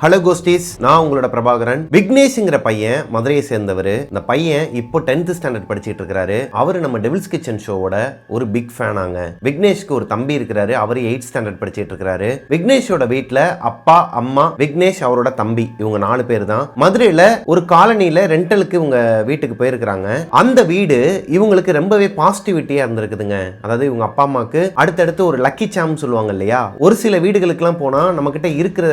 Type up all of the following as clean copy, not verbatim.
Hello கோஸ்டீஸ், நான் உங்களோட பிரபாகரன். விக்னேஷ்ங்கிற பையன் மதுரையை சேர்ந்தவர். இந்த பையன் இப்போ 10th ஸ்டாண்டர்ட் படிச்சிட்டு இருக்காரு. அவர் நம்ம டெவில்ஸ் கிச்சன் ஷோவோட ஒரு பிக் ஃபேனாங்க. விக்னேஷ்க்கு ஒரு தம்பி இருக்கிறாரு, அவர் 8th ஸ்டாண்டர்ட் படிச்சிட்டு இருக்காரு. விக்னேஷோட வீட்டுல அப்பா, அம்மா, விக்னேஷ் அவரோட தம்பி, இவங்க 4 பேர் தான். மதுரையில ஒரு காலனில ரெண்டலுக்கு இவங்க வீட்டுக்கு போயிருக்கிறாங்க. அந்த வீடு இவங்களுக்கு ரொம்பவே பாசிட்டிவிட்டியா இருந்திருக்குதுங்க. அதாவது இவங்க அப்பா அம்மாக்கு அடுத்தடுத்து ஒரு லக்கி சாம் சொல்லுவாங்க இல்லையா, ஒரு சில வீடுகளுக்கு எல்லாம் போனா நம்ம கிட்ட இருக்கிற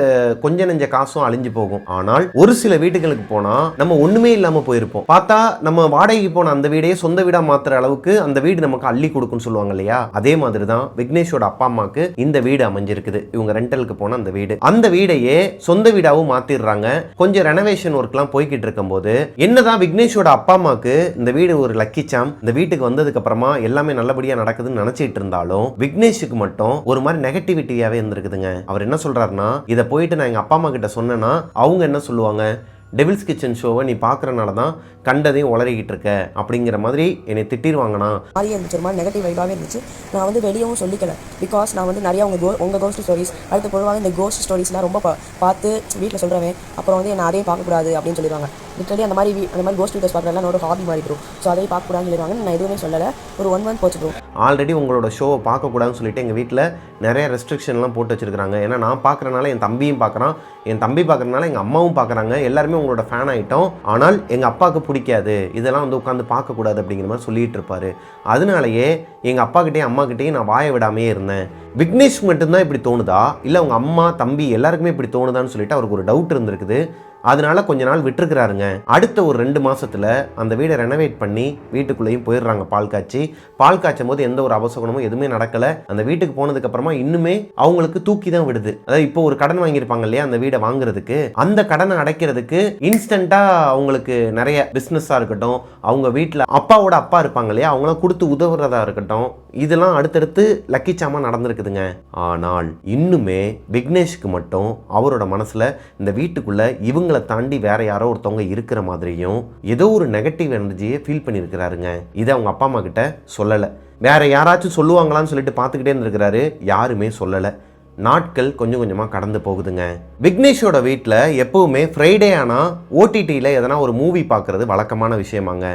கொஞ்ச நெஞ்ச காசும் அழிஞ்சு போகும். ஆனால் ஒரு சில வீடுகளுக்கு போனா நம்ம ஒண்ணுமே இல்லாம போயிருப்போம். பார்த்தா நம்ம வாடகைக்கு போன அந்த வீடையே சொந்த வீடா மாத்துற அளவுக்கு அந்த வீடு நமக்கு அள்ளி கொடுக்கும்னு சொல்லுவாங்க இல்லையா, அதே மாதிரி தான் விக்னேஷோட அப்பா அம்மாக்கு இந்த வீடு அமைஞ்சிருக்குது. இவங்க ரெண்டலுக்கு போன அந்த வீடு, அந்த வீடையே சொந்த வீடாவும் மாத்திடுறாங்க. கொஞ்சம் ரெனோவேஷன் ஒர்க் எல்லாம் போய்கிட்டு இருக்கும் போது என்னதான் விக்னேஷோட அப்பா அம்மாக்கு இந்த வீடு ஒரு லக்கி சாம், இந்த வீட்டுக்கு வந்ததுக்கு அப்புறமா எல்லாமே நல்லபடியா நடக்குதுன்னு நினைச்சிட்டு இருந்தாலும் விக்னேஷுக்கு மட்டும் ஒரு மாதிரி நெகட்டிவிட்டியாவே இருந்திருக்குதுங்க. அவர் என்ன சொல்றாருன்னா, இதை போயிட்டு நான் எங்க அப்பா அம்மா கிட்ட சொன்னேன்னா அவங்க என்ன சொல்லுவாங்க, டெவில்ஸ் கிச்சன் ஷோவை நீ பார்க்கறனால தான் கண்டதையும் உளறிக்கிட்டு இருக்க அப்படிங்கிற மாதிரி என்னை திட்டிடுவாங்கண்ணா. மாதிரி இருந்துச்சு, ஒரு மாதிரி நெகட்டிவ் வைபாகவே இருந்துச்சு. நான் வந்து வெளியவும் சொல்லிக்கல, பிகாஸ் நான் வந்து நிறையா உங்கள் கோஸ்ட் ஸ்டோரிஸ், அடுத்து பொதுவாக இந்த கோஸ்ட் ஸ்டோரிஸ்லாம் ரொம்ப பார்த்து வீட்டில் சொல்கிறேன். அப்புறம் வந்து என்ன அதையும் பார்க்கக்கூடாது அப்படின்னு சொல்லிடுவாங்க. லிட்டரலி அந்த மாதிரி கோஸ்ட் வீடியோஸ் பார்க்குறதுலாம் என்னோட ஹாபி மாதிரி ப்ரோ. ஸோ அதையும் பார்க்கக்கூடாதுன்னு சொல்லிடுவாங்க. நான் எதுவுமே சொல்லலை. ஒரு 1 month போச்சு ப்ரோ. ஆல்ரெடி உங்களோட ஷோவை பார்க்கக்கூடாதுன்னு சொல்லிட்டு எங்கள் வீட்டில் நிறைய ரெஸ்ட்ரிக்ஷன்லாம் போட்டு வச்சுருக்காங்க. ஏன்னா நான் பார்க்குறனால என் தம்பியும் பார்க்குறான், என் தம்பி பார்க்குறனால எங்கள் அம்மாவும் பார்க்குறாங்க, எல்லாருமே உங்களோட ஃபேன் ஆகிட்டோம். ஆனால் எங்கள் அப்பாவுக்கு பிடிக்காது, இதெல்லாம் வந்து உட்காந்து பார்க்கக்கூடாது அப்படிங்கிற மாதிரி சொல்லிட்டு இருப்பார். அதனாலேயே எங்கள் அப்பாக்கிட்டேயும் அம்மாக்கிட்டேயும் நான் வாய விடாமையே இருந்தேன். விக்னேஷ் மட்டும்தான் இப்படி தோணுதா, இல்லை அவங்க அம்மா தம்பி எல்லாருக்குமே இப்படி தோணுதான்னு சொல்லிட்டு அவருக்கு ஒரு டவுட் இருந்திருக்குது. அதனால கொஞ்ச நாள் விட்டுருக்கிறாருங்க. அடுத்த ஒரு 2 மாசத்துல அந்த வீடை ரெனோவேட் பண்ணி வீட்டுக்குள்ளேயும் போயிடுறாங்க. பால் காய்ச்சும் போது எந்த ஒரு அபசகுணமும் எதுவுமே நடக்கல. அந்த வீட்டுக்கு போனதுக்கு அப்புறமா இன்னுமே அவங்களுக்கு தூக்கி தான் விடுது. அதாவது இப்போ ஒரு கடன் வாங்கியிருப்பாங்க இல்லையா அந்த வீடை வாங்குறதுக்கு, அந்த கடனை அடைக்கிறதுக்கு இன்ஸ்டன்டா அவங்களுக்கு நிறைய பிசினஸா இருக்கட்டும், அவங்க வீட்டில் அப்பாவோட அப்பா இருப்பாங்க இல்லையா, அவங்களாம் கொடுத்து உதவுறதா இருக்கட்டும், இதெல்லாம் அடுத்தடுத்து லக்கி சாமா நடந்திருக்குதுங்க. ஆனால் இன்னுமே விக்னேஷ்க்கு மட்டும் அவரோட மனசுல இந்த வீட்டுக்குள்ள இவங்களை தாண்டி வேற யாரோ ஒருத்தவங்க இருக்கிற மாதிரியும் ஏதோ ஒரு நெகட்டிவ் எனர்ஜியை ஃபீல் பண்ணியிருக்கிறாருங்க. இதை அவங்க அப்பா அம்மா கிட்ட சொல்லலை. வேற யாராச்சும் சொல்லுவாங்களான்னு சொல்லிட்டு பார்த்துக்கிட்டே இருந்திருக்கிறாரு, யாருமே சொல்லலை. நாட்கள் கொஞ்சம் கொஞ்சமாக கடந்து போகுதுங்க. விக்னேஷோட வீட்டில் எப்பவுமே ஃப்ரைடே ஆனால் ஓடிடியில் எதனா ஒரு மூவி பார்க்கறது வழக்கமான விஷயமாங்க.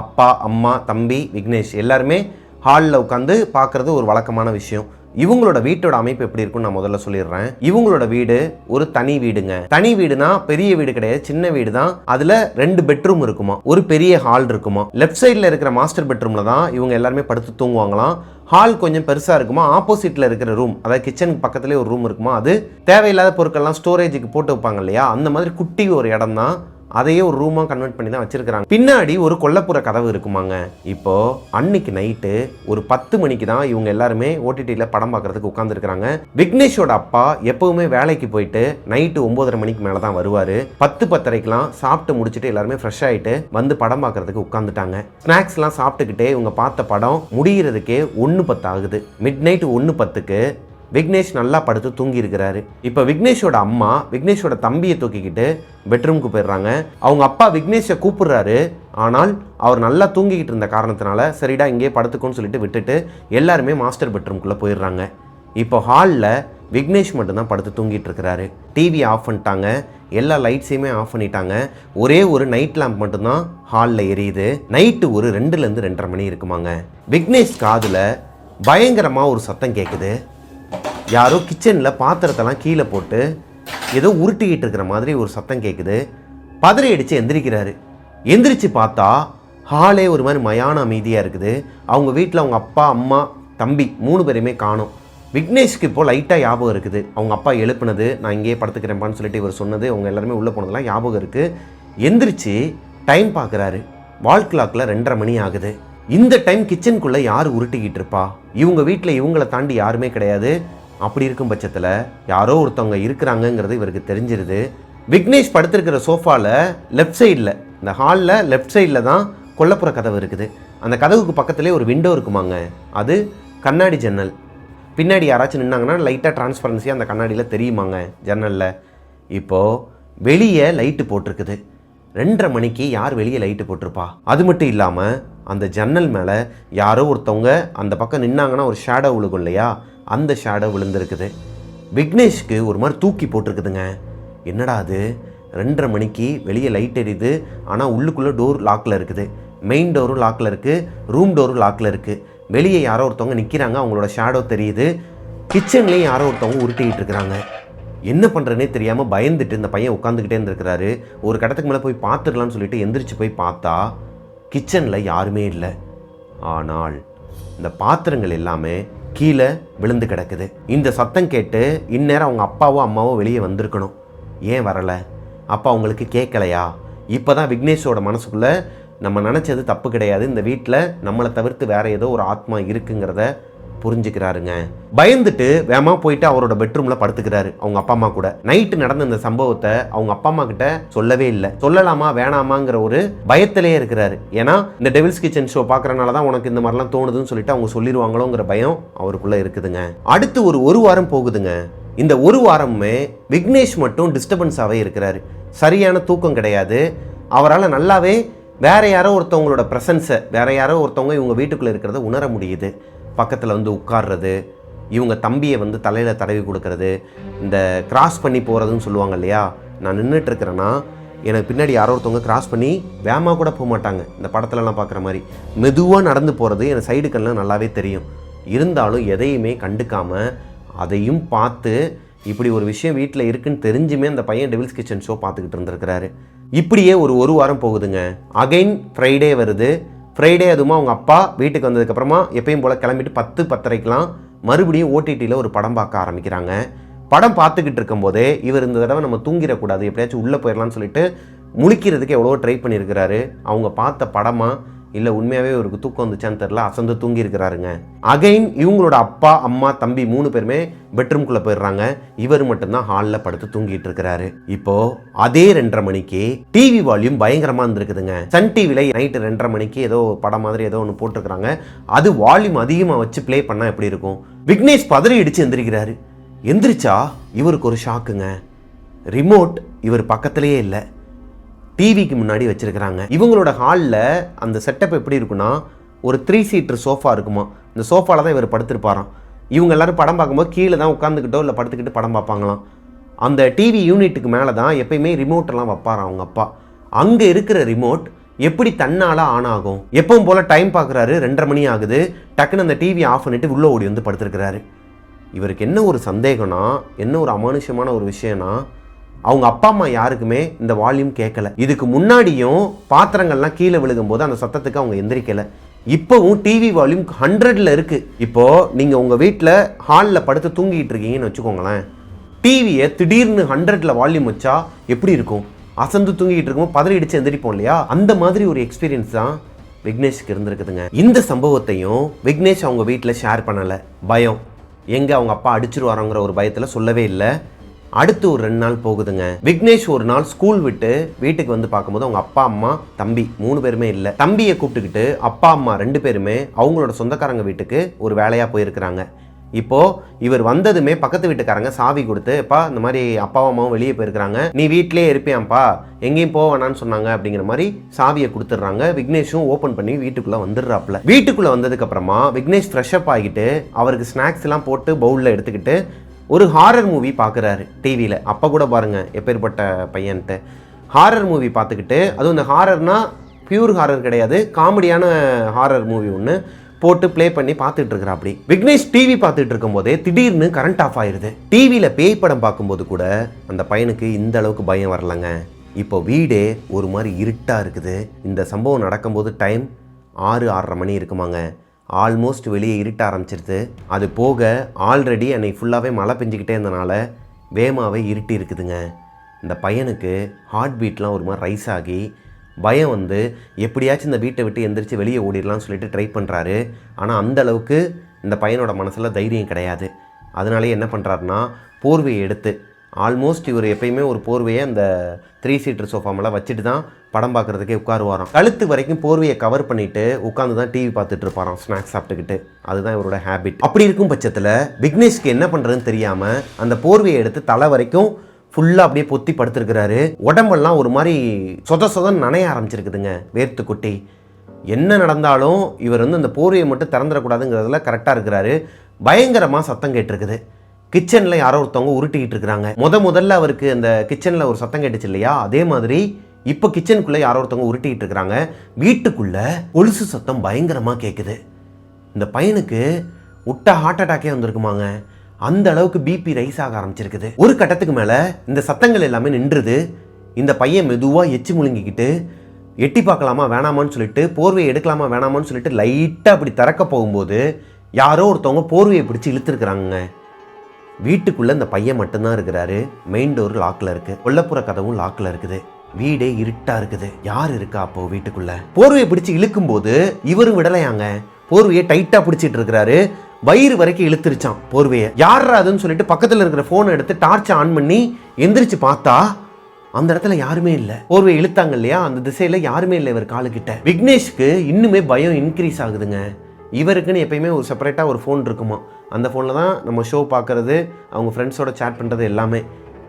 அப்பா, அம்மா, தம்பி, விக்னேஷ் எல்லாருமே ஹாலில் உட்காந்து பார்க்கறது ஒரு வழக்கமான விஷயம். இவங்களோட வீட்டோட அமைப்பு எப்படி இருக்குன்னு நான் முதல்ல சொல்லிடுறேன். இவங்களோட வீடு ஒரு தனி வீடுங்க. தனி வீடுனா பெரிய வீடு கிடையாது, சின்ன வீடு தான். அதுல 2 பெட்ரூம் இருக்குமா, ஒரு பெரிய ஹால் இருக்குமா. லெஃப்ட் சைட்ல இருக்கிற மாஸ்டர் பெட்ரூம்ல தான் இவங்க எல்லாருமே படுத்து தூங்குவாங்களாம். ஹால் கொஞ்சம் பெருசா இருக்குமா, ஆப்போசிட்ல இருக்கிற ரூம், அதாவது கிச்சனுக்கு பக்கத்துலேயே ஒரு ரூம் இருக்குமா, அது தேவையில்லாத பொருட்கள்லாம் ஸ்டோரேஜுக்கு போட்டு வைப்பாங்க இல்லையா, அந்த மாதிரி குட்டி ஒரு இடம் தான். அதையே ஒரு ரூமா கன்வெர்ட் பண்ணி தான் வச்சிருக்காங்க. பின்னாடி ஒரு கொல்லப்புற கதவு இருக்குமாங்க. இப்போ அன்னைக்கு நைட்டு ஒரு 10 மணிக்கு தான் இவங்க எல்லாருமே ஓடிடியில படம் பார்க்கறதுக்கு உட்கார்ந்துருக்காங்க. விக்னேஷோட அப்பா எப்பவுமே வேலைக்கு போயிட்டு நைட்டு 9:30 மணிக்கு மேல தான் வருவாரு. 10-10:30க்கெல்லாம் சாப்பிட்டு முடிச்சுட்டு எல்லாருமே ஃப்ரெஷ் ஆயிட்டு வந்து படம் பார்க்கறதுக்கு உட்காந்துட்டாங்க. ஸ்நாக்ஸ் எல்லாம் சாப்பிட்டுக்கிட்டே இவங்க பார்த்த படம் முடிகிறதுக்கே 1:10 ஆகுது. மிட் நைட் 1:10க்கு விக்னேஷ் நல்லா படுத்து தூங்கி இருக்கிறாரு. இப்போ விக்னேஷோட அம்மா விக்னேஷோட தம்பியை தூக்கிக்கிட்டு பெட்ரூமுக்கு போயிடுறாங்க. அவங்க அப்பா விக்னேஷை கூப்பிடுறாரு, ஆனால் அவர் நல்லா தூங்கிக்கிட்டு இருந்த காரணத்தினால சரிடா இங்கே படுத்துக்கோன்னு சொல்லிட்டு விட்டுட்டு எல்லாருமே மாஸ்டர் பெட்ரூம்குள்ளே போயிடுறாங்க. இப்போ ஹாலில் விக்னேஷ் மட்டும்தான் படுத்து தூங்கிட்டு இருக்கிறாரு. டிவி ஆஃப் பண்ணிட்டாங்க, எல்லா லைட்ஸையுமே ஆஃப் பண்ணிட்டாங்க. ஒரே ஒரு நைட் லேம்ப் மட்டும்தான் ஹாலில் எரியுது. நைட்டு ஒரு 2லேருந்து 2:30 மணி இருக்குமாங்க. விக்னேஷ் காதில் பயங்கரமாக ஒரு சத்தம் கேட்குது. யாரோ கிச்சனில் பாத்திரத்தெல்லாம் கீழே போட்டு ஏதோ உருட்டிக்கிட்டு இருக்கிற மாதிரி ஒரு சத்தம் கேட்குது. பதறி அடித்து எந்திரிக்கிறாரு. எந்திரிச்சு பார்த்தா ஹாலே ஒரு மாதிரி மயான அமைதியாக இருக்குது. அவங்க வீட்டில் அவங்க அப்பா, அம்மா, தம்பி 3 பேருமே காணோம். விக்னேஷ்க்கு இப்போ லைட்டாக ஞாபகம் இருக்குது. அவங்க அப்பா எழுப்புனது, நான் இங்கேயே படுத்துக்கிறேன்ப்பான்னு சொல்லிட்டு இவர் சொன்னது, அவங்க எல்லாருமே உள்ளே போனதெல்லாம் ஞாபகம் இருக்குது. எந்திரிச்சு டைம் பார்க்குறாரு. வால் கிளாக்கில் 2:30 மணி ஆகுது. இந்த டைம் கிச்சனுக்குள்ளே யார் உருட்டிக்கிட்டு இருப்பா? இவங்க வீட்டில் இவங்களை தாண்டி யாருமே கிடையாது. அப்படி இருக்கும் பட்சத்தில் யாரோ ஒருத்தவங்க இருக்கிறாங்கங்கிறது இவருக்கு தெரிஞ்சிருது. விக்னேஷ் படுத்திருக்கிற சோஃபாவில் லெஃப்ட் சைடில், இந்த ஹாலில் லெஃப்ட் சைடில் தான் கொல்லப்புற கதவு இருக்குது. அந்த கதவுக்கு பக்கத்துலேயே ஒரு விண்டோ இருக்குமாங்க. அது கண்ணாடி ஜன்னல். பின்னாடி யாராச்சும் நின்னாங்கன்னா லைட்டாக டிரான்ஸ்பரன்சியாக அந்த கண்ணாடியில் தெரியுமாங்க ஜன்னலில். இப்போது வெளியே லைட்டு போட்டிருக்குது. 2:30 மணிக்கு யார் வெளியே லைட்டு போட்டிருப்பா? அது மட்டும் இல்லாமல் அந்த ஜன்னல் மேலே யாரோ ஒருத்தவங்க அந்த பக்கம் நின்னாங்கன்னா ஒரு ஷேடோ விழுகும் இல்லையா, அந்த ஷேடோ விழுந்திருக்குது. விக்னேஷ்க்கு ஒரு மாதிரி தூக்கி போட்டிருக்குதுங்க. என்னடா அது 2:30 மணிக்கு வெளியே லைட் எரியுது, ஆனால் உள்ளுக்குள்ளே டோர் லாக்கில் இருக்குது, மெயின் டோரும் லாக்கில் இருக்குது, ரூம் டோரும் லாக்கில் இருக்குது, வெளியே யாரோ ஒருத்தவங்க நிற்கிறாங்க, அவங்களோட ஷேடோ தெரியுது, கிச்சன்லேயும் யாரோ ஒருத்தவங்க உருட்டிக்கிட்டு இருக்கிறாங்க. என்ன பண்ணுறதுனே தெரியாமல் பயந்துட்டு இந்த பையன் உட்காந்துக்கிட்டே இருந்திருக்கிறாரு. ஒரு கடத்துக்கு மேலே போய் பார்த்துக்கலான்னு சொல்லிட்டு எந்திரிச்சு போய் பார்த்தா கிச்சனில் யாருமே இல்லை. ஆனால் இந்த பாத்திரங்கள் எல்லாமே கீழே விழுந்து கிடக்குது. இந்த சத்தம் கேட்டு இந்நேரம் அவங்க அப்பாவோ அம்மாவோ வெளியே வந்திருக்கணும். ஏன் வரலை? அப்பா அவங்களுக்கு கேட்கலையா? இப்போ தான் விக்னேஷோட மனசுக்குள்ளே நம்ம நினச்சது தப்பு கிடையாது, இந்த வீட்டில் நம்மளை தவிர்த்து வேறு ஏதோ ஒரு ஆத்மா இருக்குங்கிறத புரிஞ்சுக்கிறாருங்க. பயந்துட்டு வேகமாக போயிட்டு அவரோட பெட்ரூமில் படுத்துக்கிறாரு அவங்க அப்பா அம்மா கூட. நைட்டு நடந்த இந்த சம்பவத்தை அவங்க அப்பா அம்மா கிட்ட சொல்லவே இல்லை. சொல்லலாமா வேணாமாங்கிற ஒரு பயத்திலே இருக்கிறாரு. ஏன்னா இந்த டெவில்ஸ் கிச்சன் ஷோ பார்க்கறனால தான் உனக்கு இந்த மாதிரிலாம் தோணுதுன்னு சொல்லிட்டு அவங்க சொல்லிடுவாங்களோங்கிற பயம் அவருக்குள்ளே இருக்குதுங்க. அடுத்து ஒரு வாரம் போகுதுங்க. இந்த ஒரு வாரமுமே விக்னேஷ் மட்டும் டிஸ்டர்பன்ஸாகவே இருக்கிறாரு. சரியான தூக்கம் கிடையாது. அவரால் நல்லாவே வேற யாரோ ஒருத்தவங்களோட ப்ரெசன்ஸை, வேற யாரோ ஒருத்தவங்க இவங்க வீட்டுக்குள்ளே இருக்கிறத உணர முடியுது. பக்கத்தில் வந்து உட்கார்றது, இவங்க தம்பியை வந்து தலையில் தடவி கொடுக்கறது, இந்த கிராஸ் பண்ணி போகிறதுன்னு சொல்லுவாங்க இல்லையா. நான் நின்றுட்டு இருக்கிறேன்னா எனக்கு பின்னாடி யாரோ ஒருத்தவங்க கிராஸ் பண்ணி வேகமாக கூட போக மாட்டாங்க. இந்த படத்துலலாம் பார்க்குற மாதிரி மெதுவாக நடந்து போகிறது எனக்கு சைடு கண்ணில் நல்லாவே தெரியும். இருந்தாலும் எதையுமே கண்டுக்காமல் அதையும் பார்த்து இப்படி ஒரு விஷயம் வீட்டில் இருக்குன்னு தெரிஞ்சுமே அந்த பையன் டெவில்ஸ் கிச்சன் ஷோ பார்த்துக்கிட்டு இருந்திருக்கிறாரு. இப்படியே ஒரு வாரம் போகுதுங்க. அகைன் ஃப்ரைடே வருது. ஃப்ரைடே அதுவும் அவங்க அப்பா வீட்டுக்கு வந்ததுக்கப்புறமா எப்பயும் போல் கிளம்பிட்டு 10-10:30க்கெலாம் மறுபடியும் ஓடிடியில் ஒரு படம் பார்க்க ஆரம்பிக்கிறாங்க. படம் பார்த்துக்கிட்டு இருக்கும்போதே இவர் இந்த தடவை நம்ம தூங்கிடக்கூடாது, எப்படியாச்சும் உள்ளே போயிடலான்னு சொல்லிட்டு முழிக்கிறதுக்கு எவ்வளோ ட்ரை பண்ணியிருக்கிறாரு. அவங்க பார்த்த படமா இல்லை உண்மையாகவே இவருக்கு தூக்கம் வந்துச்சான்னு தெரில, அசந்து தூங்கி இருக்கிறாருங்க. அகைன் இவங்களோட அப்பா அம்மா தம்பி 3 பேருமே பெட்ரூம்குள்ளே போயிடுறாங்க. இவர் மட்டும்தான் ஹாலில் படுத்து தூங்கிட்டு இருக்கிறாரு. இப்போ அதே 2:30 மணிக்கு டிவி வால்யூம் பயங்கரமாக இருந்திருக்குதுங்க. சன் டிவியில் நைட்டு 2:30 மணிக்கு ஏதோ படம் மாதிரி ஏதோ ஒன்று போட்டிருக்கிறாங்க. அது வால்யூம் அதிகமாக வச்சு ப்ளே பண்ணால் எப்படி இருக்கும்? விக்னேஷ் பதறி அடித்து எந்திரிக்கிறாரு. எந்திரிச்சா இவருக்கு ஒரு ஷாக்குங்க. ரிமோட் இவர் பக்கத்திலேயே இல்லை, டிவிக்கு முன்னாடி வச்சிருக்கிறாங்க. இவங்களோட ஹாலில் அந்த செட்டப் எப்படி இருக்குன்னா, ஒரு 3 சீட்டர் சோஃபா இருக்குமா. இந்த சோஃபாவில் தான் இவர் படுத்திருப்பாராம். இவங்க எல்லாரும் படம் பார்க்கும்போது கீழே தான் உட்காந்துக்கிட்டோ இல்லை படுத்துக்கிட்டு படம் பார்ப்பாங்களாம். அந்த டிவி யூனிட்டுக்கு மேலே தான் எப்பயுமே ரிமோட்டெல்லாம் வைப்பாராம் அவங்க அப்பா. அங்கே இருக்கிற ரிமோட் எப்படி தன்னால் ஆன் ஆகும்? எப்பவும் போல் டைம் பார்க்குறாரு, 2:30 மணி ஆகுது. டக்குன்னு அந்த டிவி ஆஃப் பண்ணிவிட்டு உள்ளே ஓடி வந்து படுத்துருக்கிறாரு. இவருக்கு என்ன ஒரு சந்தேகம்னா, என்ன ஒரு அமானுஷமான ஒரு விஷயம்னா, அவங்க அப்பா அம்மா யாருக்குமே இந்த வால்யூம் கேட்கல. இதுக்கு முன்னாடியும் பாத்திரங்கள்லாம் கீழே விழுகும்போது அந்த சத்தத்துக்கு அவங்க எந்திரிக்கலை. இப்போவும் டிவி வால்யூம் 100ல் இருக்குது. இப்போது நீங்கள் உங்கள் வீட்டில் ஹாலில் படுத்து தூங்கிட்டு இருக்கீங்கன்னு வச்சுக்கோங்களேன். டிவியை திடீர்னு 100ல் வால்யூம் வச்சா எப்படி இருக்கும்? அசந்து தூங்கிட்டு இருக்கும்போது பதறி அடிச்சு எந்திரிப்போம் இல்லையா? அந்த மாதிரி ஒரு எக்ஸ்பீரியன்ஸ் தான் விக்னேஷுக்கு இருந்திருக்குதுங்க. இந்த சம்பவத்தையும் விக்னேஷ் அவங்க வீட்டில் ஷேர் பண்ணலை. பயம், எங்கே அவங்க அப்பா அடிச்சிருவாரோங்கிற ஒரு பயத்தில் சொல்லவே இல்லை. அடுத்து ஒரு 2 நாள் போகுதுங்க. விக்னேஷ் ஒரு நாள் ஸ்கூல் விட்டு வீட்டுக்கு வந்து பார்க்கும்போது அவங்க அப்பா அம்மா தம்பி 3 பேருமே இல்லை. தம்பியை கூப்பிட்டுக்கிட்டு அப்பா அம்மா 2 பேருமே அவங்களோட சொந்தக்காரங்க வீட்டுக்கு ஒரு வேலையாக போயிருக்கிறாங்க. இப்போது இவர் வந்ததுமே பக்கத்து வீட்டுக்காரங்க சாவி கொடுத்து, அப்பா இந்த மாதிரி அப்பாவும் அம்மாவும் வெளியே போயிருக்கிறாங்க, நீ வீட்டிலே இருப்பியாம்ப்பா, எங்கேயும் போவேனான்னு சொன்னாங்க அப்படிங்கிற மாதிரி சாவியை கொடுத்துட்றாங்க. விக்னேஷும் ஓப்பன் பண்ணி வீட்டுக்குள்ளே வந்துடுறாப்புல. வீட்டுக்குள்ளே வந்ததுக்கப்புறமா விக்னேஷ் ஃப்ரெஷ்அப் ஆகிட்டு அவருக்கு ஸ்நாக்ஸ் எல்லாம் போட்டு பவுலில் எடுத்துக்கிட்டு ஒரு ஹாரர் மூவி பார்க்குறாரு டிவியில். அப்போ கூட பாருங்கள் எப்பேற்பட்ட பையன்ட்டு. ஹாரர் மூவி பார்த்துக்கிட்டு, அதுவும் இந்த ஹாரர்னால் பியூர் ஹாரர் கிடையாது, காமெடியான ஹாரர் மூவி ஒன்று போட்டு ப்ளே பண்ணி பார்த்துட்டு இருக்கிறா. அப்படி விக்னேஷ் டிவி பார்த்துட்டு இருக்கும் போதே திடீர்னு கரண்ட் ஆஃப் ஆயிடுது. டிவியில் பேய் படம் பார்க்கும்போது கூட அந்த பையனுக்கு இந்த அளவுக்கு பயம் வரலங்க. இப்போ வீடே ஒரு மாதிரி இருட்டாக இருக்குது. இந்த சம்பவம் நடக்கும்போது டைம் 6-6:30 மணி இருக்குமாங்க. ஆல்மோஸ்ட் வெளியே இருட்ட ஆரம்பிச்சிருது. அது போக ஆல்ரெடி அன்னைக்கு ஃபுல்லாகவே மழை பெஞ்சிக்கிட்டே இருந்தனால வேகமாகவே இருட்டி இருக்குதுங்க. இந்த பையனுக்கு ஹார்ட் பீட்லாம் ஒரு மாதிரி ரைஸ் ஆகி பயம் வந்து எப்படியாச்சும் இந்த வீட்டை விட்டு எந்திரிச்சு வெளியே ஓடிடலாம்னு சொல்லிட்டு ட்ரை பண்ணுறாரு. ஆனால் அந்த அளவுக்கு இந்த பையனோட மனசில் தைரியம் கிடையாது. அதனாலே என்ன பண்ணுறாருன்னா, போர்வையை எடுத்து, ஆல்மோஸ்ட் இவர் எப்பயுமே ஒரு போர்வையை அந்த 3 சீட்டர் சோஃபா மேலே வச்சுட்டு தான் படம் பார்க்குறதுக்கே உட்காருவாராம். கழுத்து வரைக்கும் போர்வையை கவர் பண்ணிவிட்டு உட்காந்து தான் டிவி பார்த்துட்டு இருப்பாராம், ஸ்நாக்ஸ் சாப்பிட்டுக்கிட்டு. அதுதான் இவரோட ஹேபிட். அப்படி இருக்கும் பட்சத்தில் விக்னேஷ்க்கு என்ன பண்ணுறதுன்னு தெரியாமல் அந்த போர்வையை எடுத்து தலை வரைக்கும் ஃபுல்லாக அப்படியே பொத்தி படுத்துருக்கிறாரு. உடம்பெல்லாம் ஒரு மாதிரி சொதன்னு நனைய ஆரம்பிச்சிருக்குதுங்க, வேர்த்து கொட்டி. என்ன நடந்தாலும் இவர் வந்து அந்த போர்வையை மட்டும் திறந்துடக்கூடாதுங்கிறதுல கரெக்டாக இருக்கிறாரு. பயங்கரமாக சத்தம் கேட்டிருக்குது. கிச்சனில் யாரோ ஒருத்தவங்க உருட்டிக்கிட்டு இருக்கிறாங்க. முதல்ல அவருக்கு அந்த கிச்சனில் ஒரு சத்தம் கேட்டுச்சு இல்லையா, அதே மாதிரி இப்போ கிச்சனுக்குள்ளே யாரோ ஒருத்தவங்க உருட்டிக்கிட்டு இருக்கிறாங்க. வீட்டுக்குள்ளே கொலுசு சத்தம் பயங்கரமாக கேட்குது. இந்த பையனுக்கு விட்டா ஹார்ட் அட்டாக்கே வந்திருக்குமாங்க. அந்த அளவுக்கு பிபி ரைஸ் ஆக ஆரம்பிச்சிருக்குது. ஒரு கட்டத்துக்கு மேலே இந்த சத்தங்கள் எல்லாமே நின்றுது. இந்த பையன் மெதுவாக எச்சி முழுங்கிக்கிட்டு எட்டி பார்க்கலாமா வேணாமான்னு சொல்லிட்டு போர்வையை எடுக்கலாமா வேணாமான்னு சொல்லிட்டு லைட்டாக அப்படி திறக்க போகும்போது யாரோ ஒருத்தவங்க போர்வையை பிடிச்சி இழுத்துருக்குறாங்க. வீட்டுக்குள்ளே இந்த பையன் மட்டும்தான் இருக்கிறாரு. மெயின் டோர் லாக்கில் இருக்குது, கொல்லப்புற கதவும் லாக்கில் இருக்குது. வீடே இருட்டாக இருக்குது. யார் இருக்கா அப்போ வீட்டுக்குள்ளே? போர்வையை பிடிச்சி இழுக்கும்போது இவரும் விடலையாங்க. போர்வையை டைட்டாக பிடிச்சிட்டு இருக்கிறாரு. வயிறு வரைக்கும் இழுத்துருச்சான் போர்வையை. யாரா அதுன்னு சொல்லிட்டு பக்கத்தில் இருக்கிற ஃபோனை எடுத்து டார்ச்சை ஆன் பண்ணி எந்திரிச்சு பார்த்தா அந்த இடத்துல யாருமே இல்லை. போர்வை இழுத்தாங்க இல்லையா, அந்த திசையில் யாருமே இல்லை இவர் காலுக்கிட்ட. விக்னேஷ்க்கு இன்னுமே பயம் இன்க்ரீஸ் ஆகுதுங்க. இவருக்குன்னு எப்பயுமே ஒரு செப்பரேட்டாக ஒரு ஃபோன் இருக்குமா. அந்த ஃபோனில் தான் நம்ம ஷோ பார்க்குறது, அவங்க ஃப்ரெண்ட்ஸோட சேட் பண்ணுறது எல்லாமே.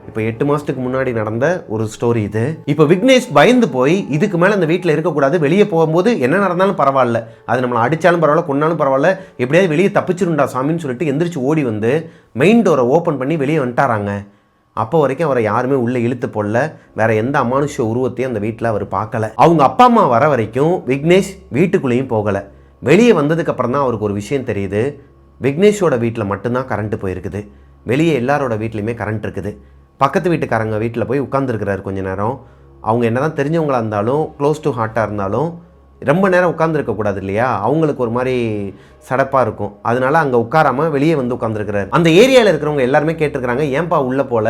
இப்போ 8 மாதத்துக்கு முன்னாடி நடந்த ஒரு ஸ்டோரி இது. இப்போ விக்னேஷ் பயந்து போய் இதுக்கு மேலே அந்த வீட்டில் இருக்கக்கூடாது, வெளியே போகும்போது என்ன நடந்தாலும் பரவாயில்ல, அது நம்மளை அடித்தாலும் பரவாயில்ல, கொன்னாலும் பரவாயில்ல, எப்படியாவது வெளியே தப்பிச்சிருண்டா சாமின்னு சொல்லிட்டு எந்திரிச்சு ஓடி வந்து மெயின் டோரை ஓப்பன் பண்ணி வெளியே வந்துட்டாராங்க. அப்போ வரைக்கும் அவரை யாருமே உள்ளே இழுத்து போடல. வேற எந்த அமானுஷ உருவத்தையும் அந்த வீட்டில் அவர் பார்க்கல. அவங்க அப்பா அம்மா வர வரைக்கும் விக்னேஷ் வீட்டுக்குள்ளேயும் போகலை. வெளியே வந்ததுக்கு அப்புறம் தான் அவருக்கு ஒரு விஷயம் தெரியுது. விக்னேஷோட வீட்டில் மட்டும்தான் கரண்ட்டு போயிருக்குது. வெளியே எல்லாரோட வீட்லையுமே கரண்ட் இருக்குது. பக்கத்து வீட்டுக்காரங்க வீட்டில் போய் உட்காந்துருக்கிறாரு கொஞ்ச நேரம். அவங்க என்ன தான் தெரிஞ்சவங்களாக இருந்தாலும், க்ளோஸ் டு ஹார்ட்டாக இருந்தாலும் ரொம்ப நேரம் உட்காந்துருக்கக்கூடாது இல்லையா, அவங்களுக்கு ஒரு மாதிரி சடப்பாக இருக்கும். அதனால அங்கே உட்காராமல் வெளியே வந்து உட்காந்துருக்கிறாரு. அந்த ஏரியாவில் இருக்கிறவங்க எல்லாருமே கேட்டிருக்கிறாங்க, ஏன்பா உள்ளே போல,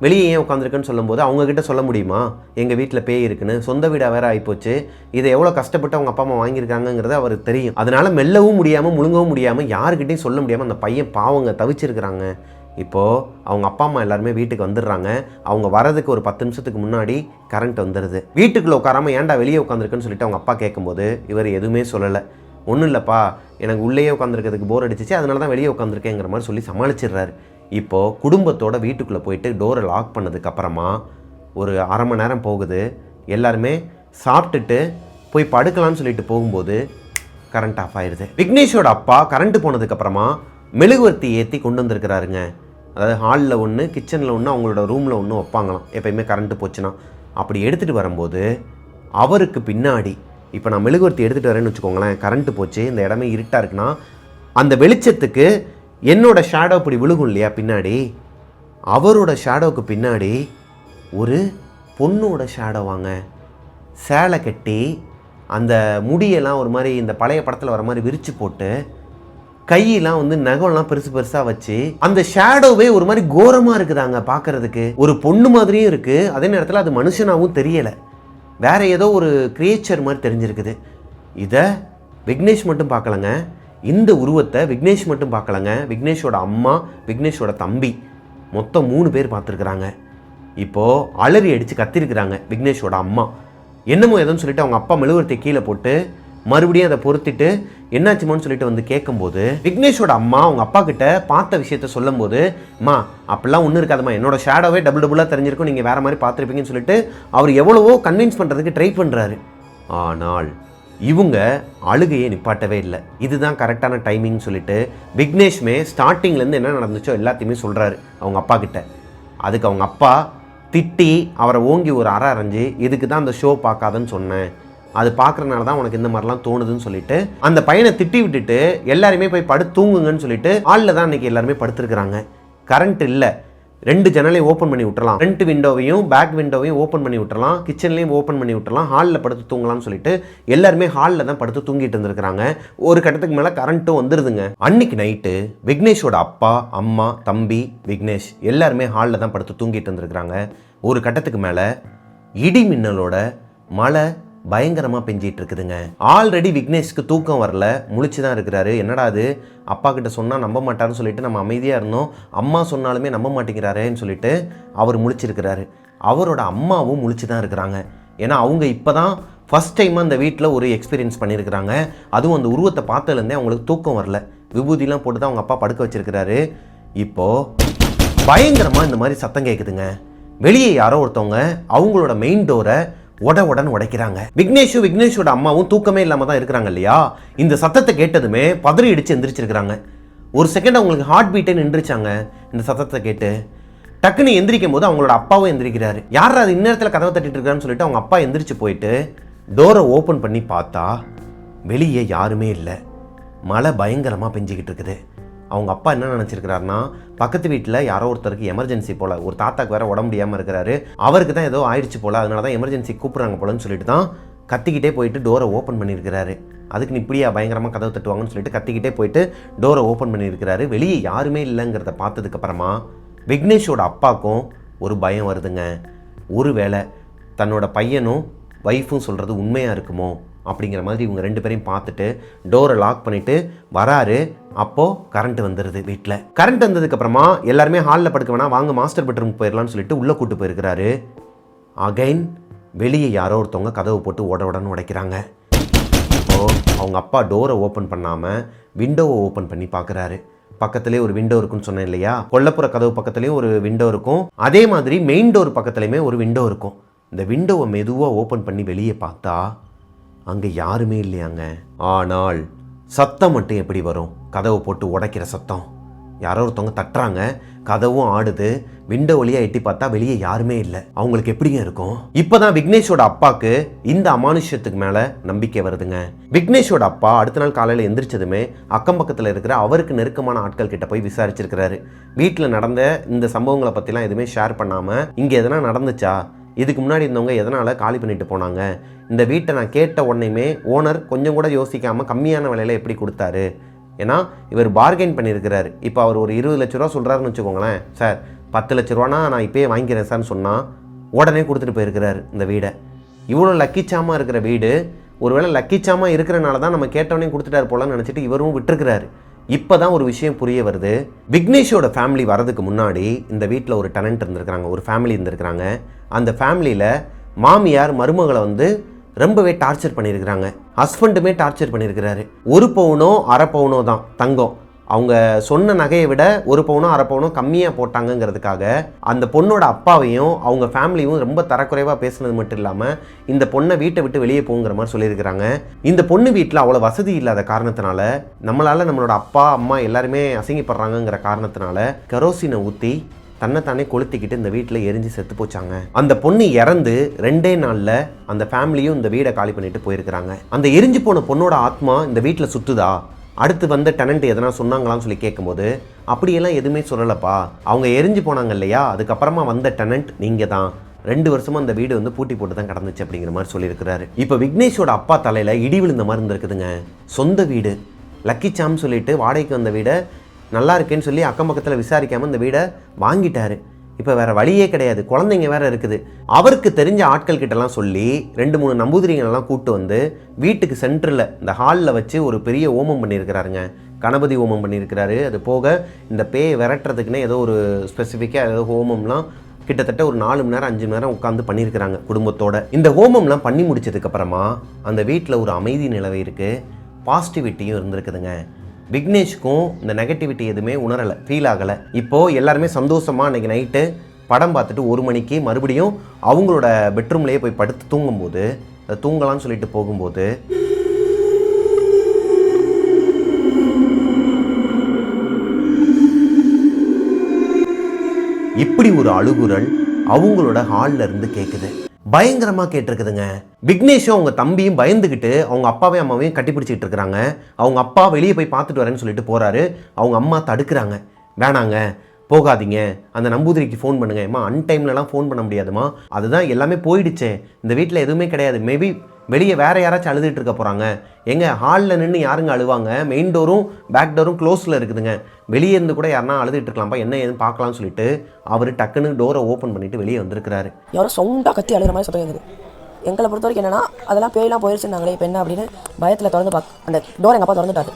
வெளியே ஏன் உட்காந்துருக்குன்னு சொல்லும்போது அவங்கக்கிட்ட சொல்ல முடியுமா எங்கள் வீட்டில் பேய் இருக்குன்னு? சொந்த வீடாக வேறு ஆகிப்போச்சு, இதை எவ்வளோ கஷ்டப்பட்டு அவங்க அப்பா அம்மா வாங்கியிருக்காங்கிறது அவருக்கு தெரியும். அதனால் மெல்லவும் முடியாமல் முழுங்கவும் முடியாமல் யாருக்கிட்டையும் சொல்ல முடியாமல் அந்த பையன் பாவங்க தவிச்சிருக்கிறாங்க. இப்போது அவங்க அப்பா அம்மா எல்லாருமே வீட்டுக்கு வந்துடுறாங்க. அவங்க வரதுக்கு ஒரு 10 நிமிஷத்துக்கு முன்னாடி கரண்ட் வந்துடுது. வீட்டுக்குள்ளே உட்காராமல் ஏன்டா வெளியே உட்காந்துருக்குன்னு சொல்லிட்டு அவங்க அப்பா கேட்கும்போது இவர் எதுவுமே சொல்லலை. ஒன்றும் இல்லைப்பா, எனக்கு உள்ளேயே உட்காந்துருக்கிறதுக்கு போர் அடிச்சிச்சு, அதனால தான் வெளியே உட்காந்துருக்கேங்கிற மாதிரி சொல்லி சமாளிச்சிடுறாரு. இப்போது குடும்பத்தோட வீட்டுக்குள்ளே போயிட்டு டோரை லாக் பண்ணதுக்கப்புறமா ஒரு அரை மணி நேரம் போகுது. எல்லாருமே சாப்பிட்டுட்டு போய் படுக்கலான்னு சொல்லிட்டு போகும்போது கரண்ட் ஆஃப் ஆயிடுது. விக்னேஷோட அப்பா கரண்ட்டு போனதுக்கப்புறமா மெழுகுவர்த்தி ஏற்றி கொண்டு வந்திருக்கிறாருங்க. அதாவது ஹாலில் ஒன்று, கிச்சனில் ஒன்று, அவங்களோட ரூமில் ஒன்று வைப்பாங்களாம் எப்பயுமே கரண்ட்டு போச்சுன்னா. அப்படி எடுத்துகிட்டு வரும்போது அவருக்கு பின்னாடி, இப்போ நான் மெழுகுவர்த்தி எடுத்துகிட்டு வரேன்னு வச்சுக்கோங்களேன், கரண்ட்டு போச்சு, இந்த இடமே இருட்டாக இருக்குன்னா அந்த வெளிச்சத்துக்கு என்னோட ஷேடோ இப்படி விழுகும் இல்லையா பின்னாடி, அவரோட ஷேடோவுக்கு பின்னாடி ஒரு பொண்ணோட ஷேடோவாங்க. சேலை கட்டி அந்த முடியெல்லாம் ஒரு மாதிரி இந்த பழைய படத்தில் வர மாதிரி விரித்து போட்டு கையெல்லாம் வந்து நகம்லாம் பெருசு பெருசாக வச்சு அந்த ஷேடோவே ஒரு மாதிரி கோரமாக இருக்குதாங்க பார்க்கறதுக்கு. ஒரு பொண்ணு மாதிரியும் இருக்குது, அதே நேரத்தில் அது மனுஷனாகவும் தெரியலை, வேற ஏதோ ஒரு கிரியேச்சர் மாதிரி தெரிஞ்சிருக்குது. இதை விக்னேஷ் மட்டும் பார்க்கலங்க, இந்த உருவத்தை விக்னேஷ் மட்டும் பார்க்கலங்க, விக்னேஷோட அம்மா, விக்னேஷோட தம்பி, மொத்தம் 3 பேர் பார்த்துருக்குறாங்க. இப்போது அலறி அடித்து கத்திருக்கிறாங்க விக்னேஷோட அம்மா. என்னமோ எதுன்னு சொல்லிட்டு அவங்க அப்பா மெழுகுவர்த்தியை கீழே போட்டு மறுபடியும் அதை பொறுத்திட்டு என்னாச்சுமோன்னு சொல்லிட்டு வந்து கேட்கும்போது விக்னேஷோட அம்மா அவங்க அப்பா கிட்ட பார்த்த விஷயத்த சொல்லும் போது, அம்மா அப்படிலாம் ஒன்றும் இருக்காதுமா, என்னோட ஷேடோவே டபுளாக தெரிஞ்சிருக்கும், நீங்கள் வேறு மாதிரி பார்த்துருப்பீங்கன்னு சொல்லிட்டு அவர் எவ்வளவோ கன்வின்ஸ் பண்ணுறதுக்கு ட்ரை பண்ணுறாரு. ஆனால் இவங்க அழுகையை நிப்பாட்டவே இல்லை. இதுதான் கரெக்டான டைமிங் சொல்லிட்டு விக்னேஷ்மே ஸ்டார்டிங்லேருந்து என்ன நடந்துச்சோ எல்லாத்தையுமே சொல்கிறாரு அவங்க அப்பா கிட்ட. அதுக்கு அவங்க அப்பா திட்டி அவரை ஓங்கி ஒரு அறை அரைஞ்சி, இதுக்கு தான் அந்த ஷோ பார்க்காதன்னு சொன்னேன், அது பார்க்குறதுனால தான் உனக்கு இந்த மாதிரிலாம் தோணுதுன்னு சொல்லிட்டு அந்த பையனை திட்டி விட்டுட்டு எல்லாருமே போய் படுத்து தூங்குங்கன்னு சொல்லிட்டு ஹாலில் தான் இன்றைக்கி எல்லாருமே படுத்துருக்குறாங்க. கரண்ட் இல்லை, 2 ஜன்னலையும் ஓப்பன் பண்ணி விட்டுறலாம், ஃப்ரண்ட் விண்டோவையும் பேக் விண்டோவையும் ஓப்பன் பண்ணி விட்டுறலாம், கிச்சன்லேயும் ஓப்பன் பண்ணி விட்டுறலாம், ஹாலில் படுத்து தூங்கலாம்னு சொல்லிட்டு எல்லாருமே ஹாலில் தான் படுத்து தூங்கிட்டு இருந்திருக்கிறாங்க. ஒரு கட்டத்துக்கு மேலே கரண்ட்டும் வந்துடுதுங்க. அன்னைக்கு நைட்டு விக்னேஷோட அப்பா, அம்மா, தம்பி, விக்னேஷ் எல்லாருமே ஹாலில் தான் படுத்து தூங்கிட்டு இருந்திருக்கிறாங்க. ஒரு கட்டத்துக்கு மேலே இடி மின்னலோட மழை பயங்கரமாக பெஞ்சிட்டு இருக்குதுங்க. ஆல்ரெடி விக்னேஷ்க்கு தூக்கம் வரல, முழிச்சு தான் இருக்கிறாரு. என்னடா அது, அப்பா கிட்ட சொன்னால் நம்ப மாட்டாருன்னு சொல்லிட்டு நம்ம அமைதியாக இருந்தோம், அம்மா சொன்னாலுமே நம்ப மாட்டேங்கிறாரேன்னு சொல்லிட்டு அவர் முழிச்சிருக்கிறாரு. அவரோட அம்மாவும் முழிச்சு தான் இருக்கிறாங்க. ஏன்னா அவங்க இப்போ தான் ஃபஸ்ட் டைமாக அந்த வீட்டில் ஒரு எக்ஸ்பீரியன்ஸ் பண்ணியிருக்கிறாங்க. அதுவும் அந்த உருவத்தை பார்த்ததுலேருந்தே அவங்களுக்கு தூக்கம் வரல. விபூதிலாம் போட்டு தான் அவங்க அப்பா படுக்க வச்சிருக்கிறாரு. இப்போது பயங்கரமாக இந்த மாதிரி சத்தம் கேட்குதுங்க. வெளியே யாரோ ஒருத்தவங்க அவங்களோட மெயின் டோரை உடன்னு உடைக்கிறாங்க. விக்னேஷோட அம்மாவும் தூக்கமே இல்லாமல் தான் இருக்கிறாங்க இல்லையா. இந்த சத்தத்தை கேட்டதுமே பதறி அடிச்சு எந்திரிச்சிருக்கிறாங்க. ஒரு செகண்ட் அவங்களுக்கு ஹார்ட் பீட்டே நின்றுச்சாங்க இந்த சத்தத்தை கேட்டு. டக்குன்னு எந்திரிக்கும் போது அவங்களோட அப்பாவும் எந்திரிக்கிறாரு. யார் அது இந்நேரத்தில் கதவை தட்டிட்டு இருக்கான்னு சொல்லிட்டு அவங்க அப்பா எந்திரிச்சு போயிட்டு டோரை ஓப்பன் பண்ணி பார்த்தா வெளியே யாருமே இல்லை. மழை பயங்கரமாக பெஞ்சிக்கிட்டு இருக்குது. அவங்க அப்பா என்ன நினச்சிருக்கிறாருன்னா, பக்கத்து வீட்டில் யாரோ ஒருத்தருக்கு எமர்ஜென்சி போல், ஒரு தாத்தாக்கு வேறு உடம்பு முடியாமல் இருக்கிறாரு, அவருக்கு தான் ஏதோ ஆயிடுச்சு போல், அதனால தான் எமர்ஜென்சி கூப்பிட்றாங்க போலன்னு சொல்லிட்டு தான் கத்திக்கிட்டே போயிட்டு டோரை ஓப்பன் பண்ணியிருக்கிறாரு. அதுக்கு நீ இப்படியா பயங்கரமாக கதவை தட்டுவாங்கன்னு சொல்லிட்டு கத்திக்கிட்டே போயிட்டு டோரை ஓப்பன் பண்ணியிருக்கிறாரு. வெளியே யாருமே இல்லைங்கிறத பார்த்ததுக்கப்புறமா விக்னேஷோட அப்பாவுக்கும் ஒரு பயம் வருதுங்க. ஒருவேளை தன்னோட பையனும் ஒய்ஃபும் சொல்கிறது உண்மையாக இருக்குமோ அப்படிங்கிற மாதிரி இவங்க 2 பேரையும் பார்த்துட்டு டோரை லாக் பண்ணிவிட்டு வராரு. அப்போது கரண்ட் வந்துடுது. வீட்டில் கரண்ட் வந்ததுக்கப்புறமா எல்லாருமே ஹாலில் படுக்க வேணாம், வாங்க மாஸ்டர் பெட்ரூமுக்கு போயிடலான்னு சொல்லிட்டு உள்ளே கூட்டு போயிருக்கிறாரு. அகைன் வெளியே யாரோ ஒருத்தவங்க கதவை போட்டு உடன்னு உடைக்கிறாங்க. இப்போது அவங்க அப்பா டோரை ஓப்பன் பண்ணாமல் விண்டோவை ஓப்பன் பண்ணி பார்க்குறாரு. பக்கத்துலேயே ஒரு விண்டோ இருக்குன்னு சொன்னேன் இல்லையா, கொல்லப்புற கதவு பக்கத்துலேயும் ஒரு விண்டோ இருக்கும், அதே மாதிரி மெயின் டோர் பக்கத்துலேயுமே ஒரு விண்டோ இருக்கும். இந்த விண்டோவை மெதுவாக ஓப்பன் பண்ணி வெளியே பார்த்தா அங்கே யாருமே இல்லையாங்க. ஆனால் சத்தம் மட்டும் எப்படி வரும்? கதவை போட்டு உடைக்கிற சத்தம். யாரோ ஒருத்தவங்க தட்டுறாங்க, கதவும் ஆடுது. விண்டோ வழியாக எட்டி பார்த்தா வெளியே யாருமே இல்லை. அவங்களுக்கு எப்படிங்க இருக்கும்? இப்போதான் விக்னேஷோட அப்பாவுக்கு இந்த அமானுஷ்யத்துக்கு மேலே நம்பிக்கை வருதுங்க. விக்னேஷோட அப்பா அடுத்த நாள் காலையில் எந்திரிச்சதுமே அக்கம் பக்கத்தில் இருக்கிற அவருக்கு நெருக்கமான ஆட்கள் கிட்ட போய் விசாரிச்சிருக்கிறாரு. வீட்டில் நடந்த இந்த சம்பவங்களை பற்றிலாம் எதுவுமே ஷேர் பண்ணாமல், இங்கே எதனா நடந்துச்சா, இதுக்கு முன்னாடி இருந்தவங்க எதனால் காலி பண்ணிட்டு போனாங்க, இந்த வீட்டை நான் கேட்ட உடனேயுமே ஓனர் கொஞ்சம் கூட யோசிக்காமல் கம்மியான விலையில் எப்படி கொடுத்தாரு, ஏன்னா இவர் பார்கெயின் பண்ணியிருக்கிறாரு. இப்போ அவர் ஒரு 20 லட்ச ரூபா சொல்கிறாருன்னு வச்சுக்கோங்களேன், சார் 10 லட்ச ரூபானா நான் இப்போயே வாங்கிக்கிறேன் சார்னு சொன்னால் உடனே கொடுத்துட்டு போயிருக்கிறாரு இந்த வீடை. இவ்வளோ லக்கிச்சாமாக இருக்கிற வீடு, ஒருவேளை லக்கிச்சாமாக இருக்கிறனால தான் நம்ம கேட்டவனே கொடுத்துட்டாரு போலான்னு நினச்சிட்டு இவரும் விட்டுருக்கிறாரு. இப்போ தான் ஒரு விஷயம் புரிய வருது. விக்னேஷோட ஃபேமிலி வரதுக்கு முன்னாடி இந்த வீட்டில் ஒரு டெனன்ட் இருந்திருக்கிறாங்க, ஒரு ஃபேமிலி இருந்திருக்கிறாங்க. அந்த ஃபேமிலியில் மாமியார் மருமகளை ரொம்பவே டார்ச்சர் பண்ணியிருக்கிறாங்க. ஹஸ்பண்டுமே டார்ச்சர் பண்ணியிருக்கிறாரு. 1 பவுனோ 1/2 பவுனோ தான் தங்கம். அவங்க சொன்ன நகையை விட 1 பவுனோ 1/2 பவுனோ கம்மியாக போட்டாங்கங்கிறதுக்காக அந்த பொண்ணோட அப்பாவையும் அவங்க ஃபேமிலியும் ரொம்ப தரக்குறைவாக பேசுனது மட்டும் இல்லாமல் இந்த பொண்ணை வீட்டை விட்டு வெளியே போங்கிற மாதிரி சொல்லியிருக்கிறாங்க. இந்த பொண்ணு வீட்டில் அவ்வளோ வசதி இல்லாத காரணத்தினால, நம்மளால் நம்மளோட அப்பா அம்மா எல்லாருமே அசிங்கப்படுறாங்கங்கிற காரணத்தினால கெரோசினை ஊற்றி தன்னைத்தானே கொளுத்திக்கிட்டு இந்த வீட்டில் எரிஞ்சு செத்து போச்சாங்க. அந்த பொண்ணு இறந்து 2 நாளில் அந்த ஃபேமிலியும் இந்த வீடை காலி பண்ணிட்டு போயிருக்கிறாங்க. அந்த எரிஞ்சு போன பொண்ணோட ஆத்மா இந்த வீட்டில் சுற்றுதா, அடுத்து வந்த டெனண்ட் எதனா சொன்னாங்களான்னு சொல்லி கேட்கும்போது அப்படியெல்லாம் எதுவுமே சொல்லலப்பா, அவங்க எரிஞ்சு போனாங்க இல்லையா, அதுக்கப்புறமா வந்த டெனண்ட் நீங்கள் தான், 2 வருஷமாக அந்த வீடு பூட்டி போட்டு தான் கிடந்துச்சு அப்படிங்கிற மாதிரி சொல்லியிருக்கிறாரு. இப்போ விக்னேஷோட அப்பா தலையில் இடி விழுந்த மாதிரி இருந்திருக்குதுங்க. சொந்த வீடு லக்கிச்சாம் சொல்லிட்டு வாடகைக்கு வந்த வீடை நல்லா இருக்கேன்னு சொல்லி அக்கம் பக்கத்தில் விசாரிக்காமல் இந்த வீடை வாங்கிட்டாரு. இப்போ வேறு வழியே கிடையாது, குழந்தைங்க வேறு இருக்குது. அவருக்கு தெரிஞ்ச ஆட்கள் கிட்டலாம் சொல்லி 2-3 நம்பூதிரிகளெல்லாம் கூப்பிட்டு வந்து வீட்டுக்கு சென்டரில் இந்த ஹாலில் வச்சு ஒரு பெரிய ஹோமம் பண்ணியிருக்கிறாருங்க. கணபதி ஹோமம் பண்ணியிருக்கிறாரு. அது போக இந்த பேயை விரட்டுறதுக்குன்னே ஏதோ ஒரு ஸ்பெசிஃபிக்காக ஏதோ ஹோமம்லாம் கிட்டத்தட்ட ஒரு 4 மணி நேரம் 5 மணி நேரம் உட்காந்து பண்ணியிருக்கிறாங்க குடும்பத்தோட. இந்த ஹோமம்லாம் பண்ணி முடிச்சதுக்கப்புறமா அந்த வீட்டில் ஒரு அமைதி நிலவை இருக்குது, பாசிட்டிவிட்டியும் இருந்திருக்குதுங்க. விக்னேஷ்க்கும் இந்த நெகட்டிவிட்டி எதுவுமே உணரலை, ஃபீல் ஆகலை. இப்போது எல்லாருமே சந்தோஷமாக அன்றைக்கி நைட்டு படம் பார்த்துட்டு 1 மணிக்கு மறுபடியும் அவங்களோட பெட்ரூம்லேயே போய் படுத்து தூங்கும்போது, தூங்கலான்னு சொல்லிட்டு போகும்போது இப்படி ஒரு அழுகுரல் அவங்களோட ஹாலில் இருந்து கேட்குது. பயங்கரமாக கேட்டிருக்குதுங்க. விக்னேஷும் அவங்க தம்பியும் பயந்துக்கிட்டு அவங்க அப்பாவையும் அம்மாவையும் கட்டிப்பிடிச்சிட்டு இருக்கிறாங்க. அவங்க அப்பா வெளியே போய் பார்த்துட்டு வரேன்னு சொல்லிட்டு போகிறாரு. அவங்க அம்மா தடுக்கிறாங்க, வேணாங்க போகாதீங்க, அந்த நம்பூதிரிக்கு ஃபோன் பண்ணுங்க. அம்மா அன்டைம்லலாம் ஃபோன் பண்ண முடியாதுமா, அதுதான் எல்லாமே போயிடுச்சே, இந்த வீட்டில் எதுவுமே கிடையாது, மேபி வெளியே வேறு யாராச்சும் அழுதுகிட்டு இருக்க போகிறாங்க. எங்கள் ஹாலில் நின்று யாருங்க அழுவாங்க, மெயின் டோரும் பேக் டோரும் க்ளோஸில் இருக்குதுங்க, வெளியே இருந்து கூட யாருனா அழுதுகிட்டு இருக்கலாம்ப்பா, என்ன ஏதுன்னு பார்க்கலாம்னு சொல்லிட்டு அவர் டக்குன்னு டோரை ஓப்பன் பண்ணிவிட்டு வெளியே வந்திருக்கிறாரு. யாரும் சவுண்டாக கத்தி அழுகிற மாதிரி சத்தம் இருந்தது. எங்களை பொறுத்த வரைக்கும் என்னென்னா அதெல்லாம் பேயெல்லாம் போயிடுச்சுன்னாங்களே, இப்போ என்ன அப்படின்னு பயத்தில் திறந்து அந்த டோர் எங்கள் அப்பா திறந்துட்டாரு.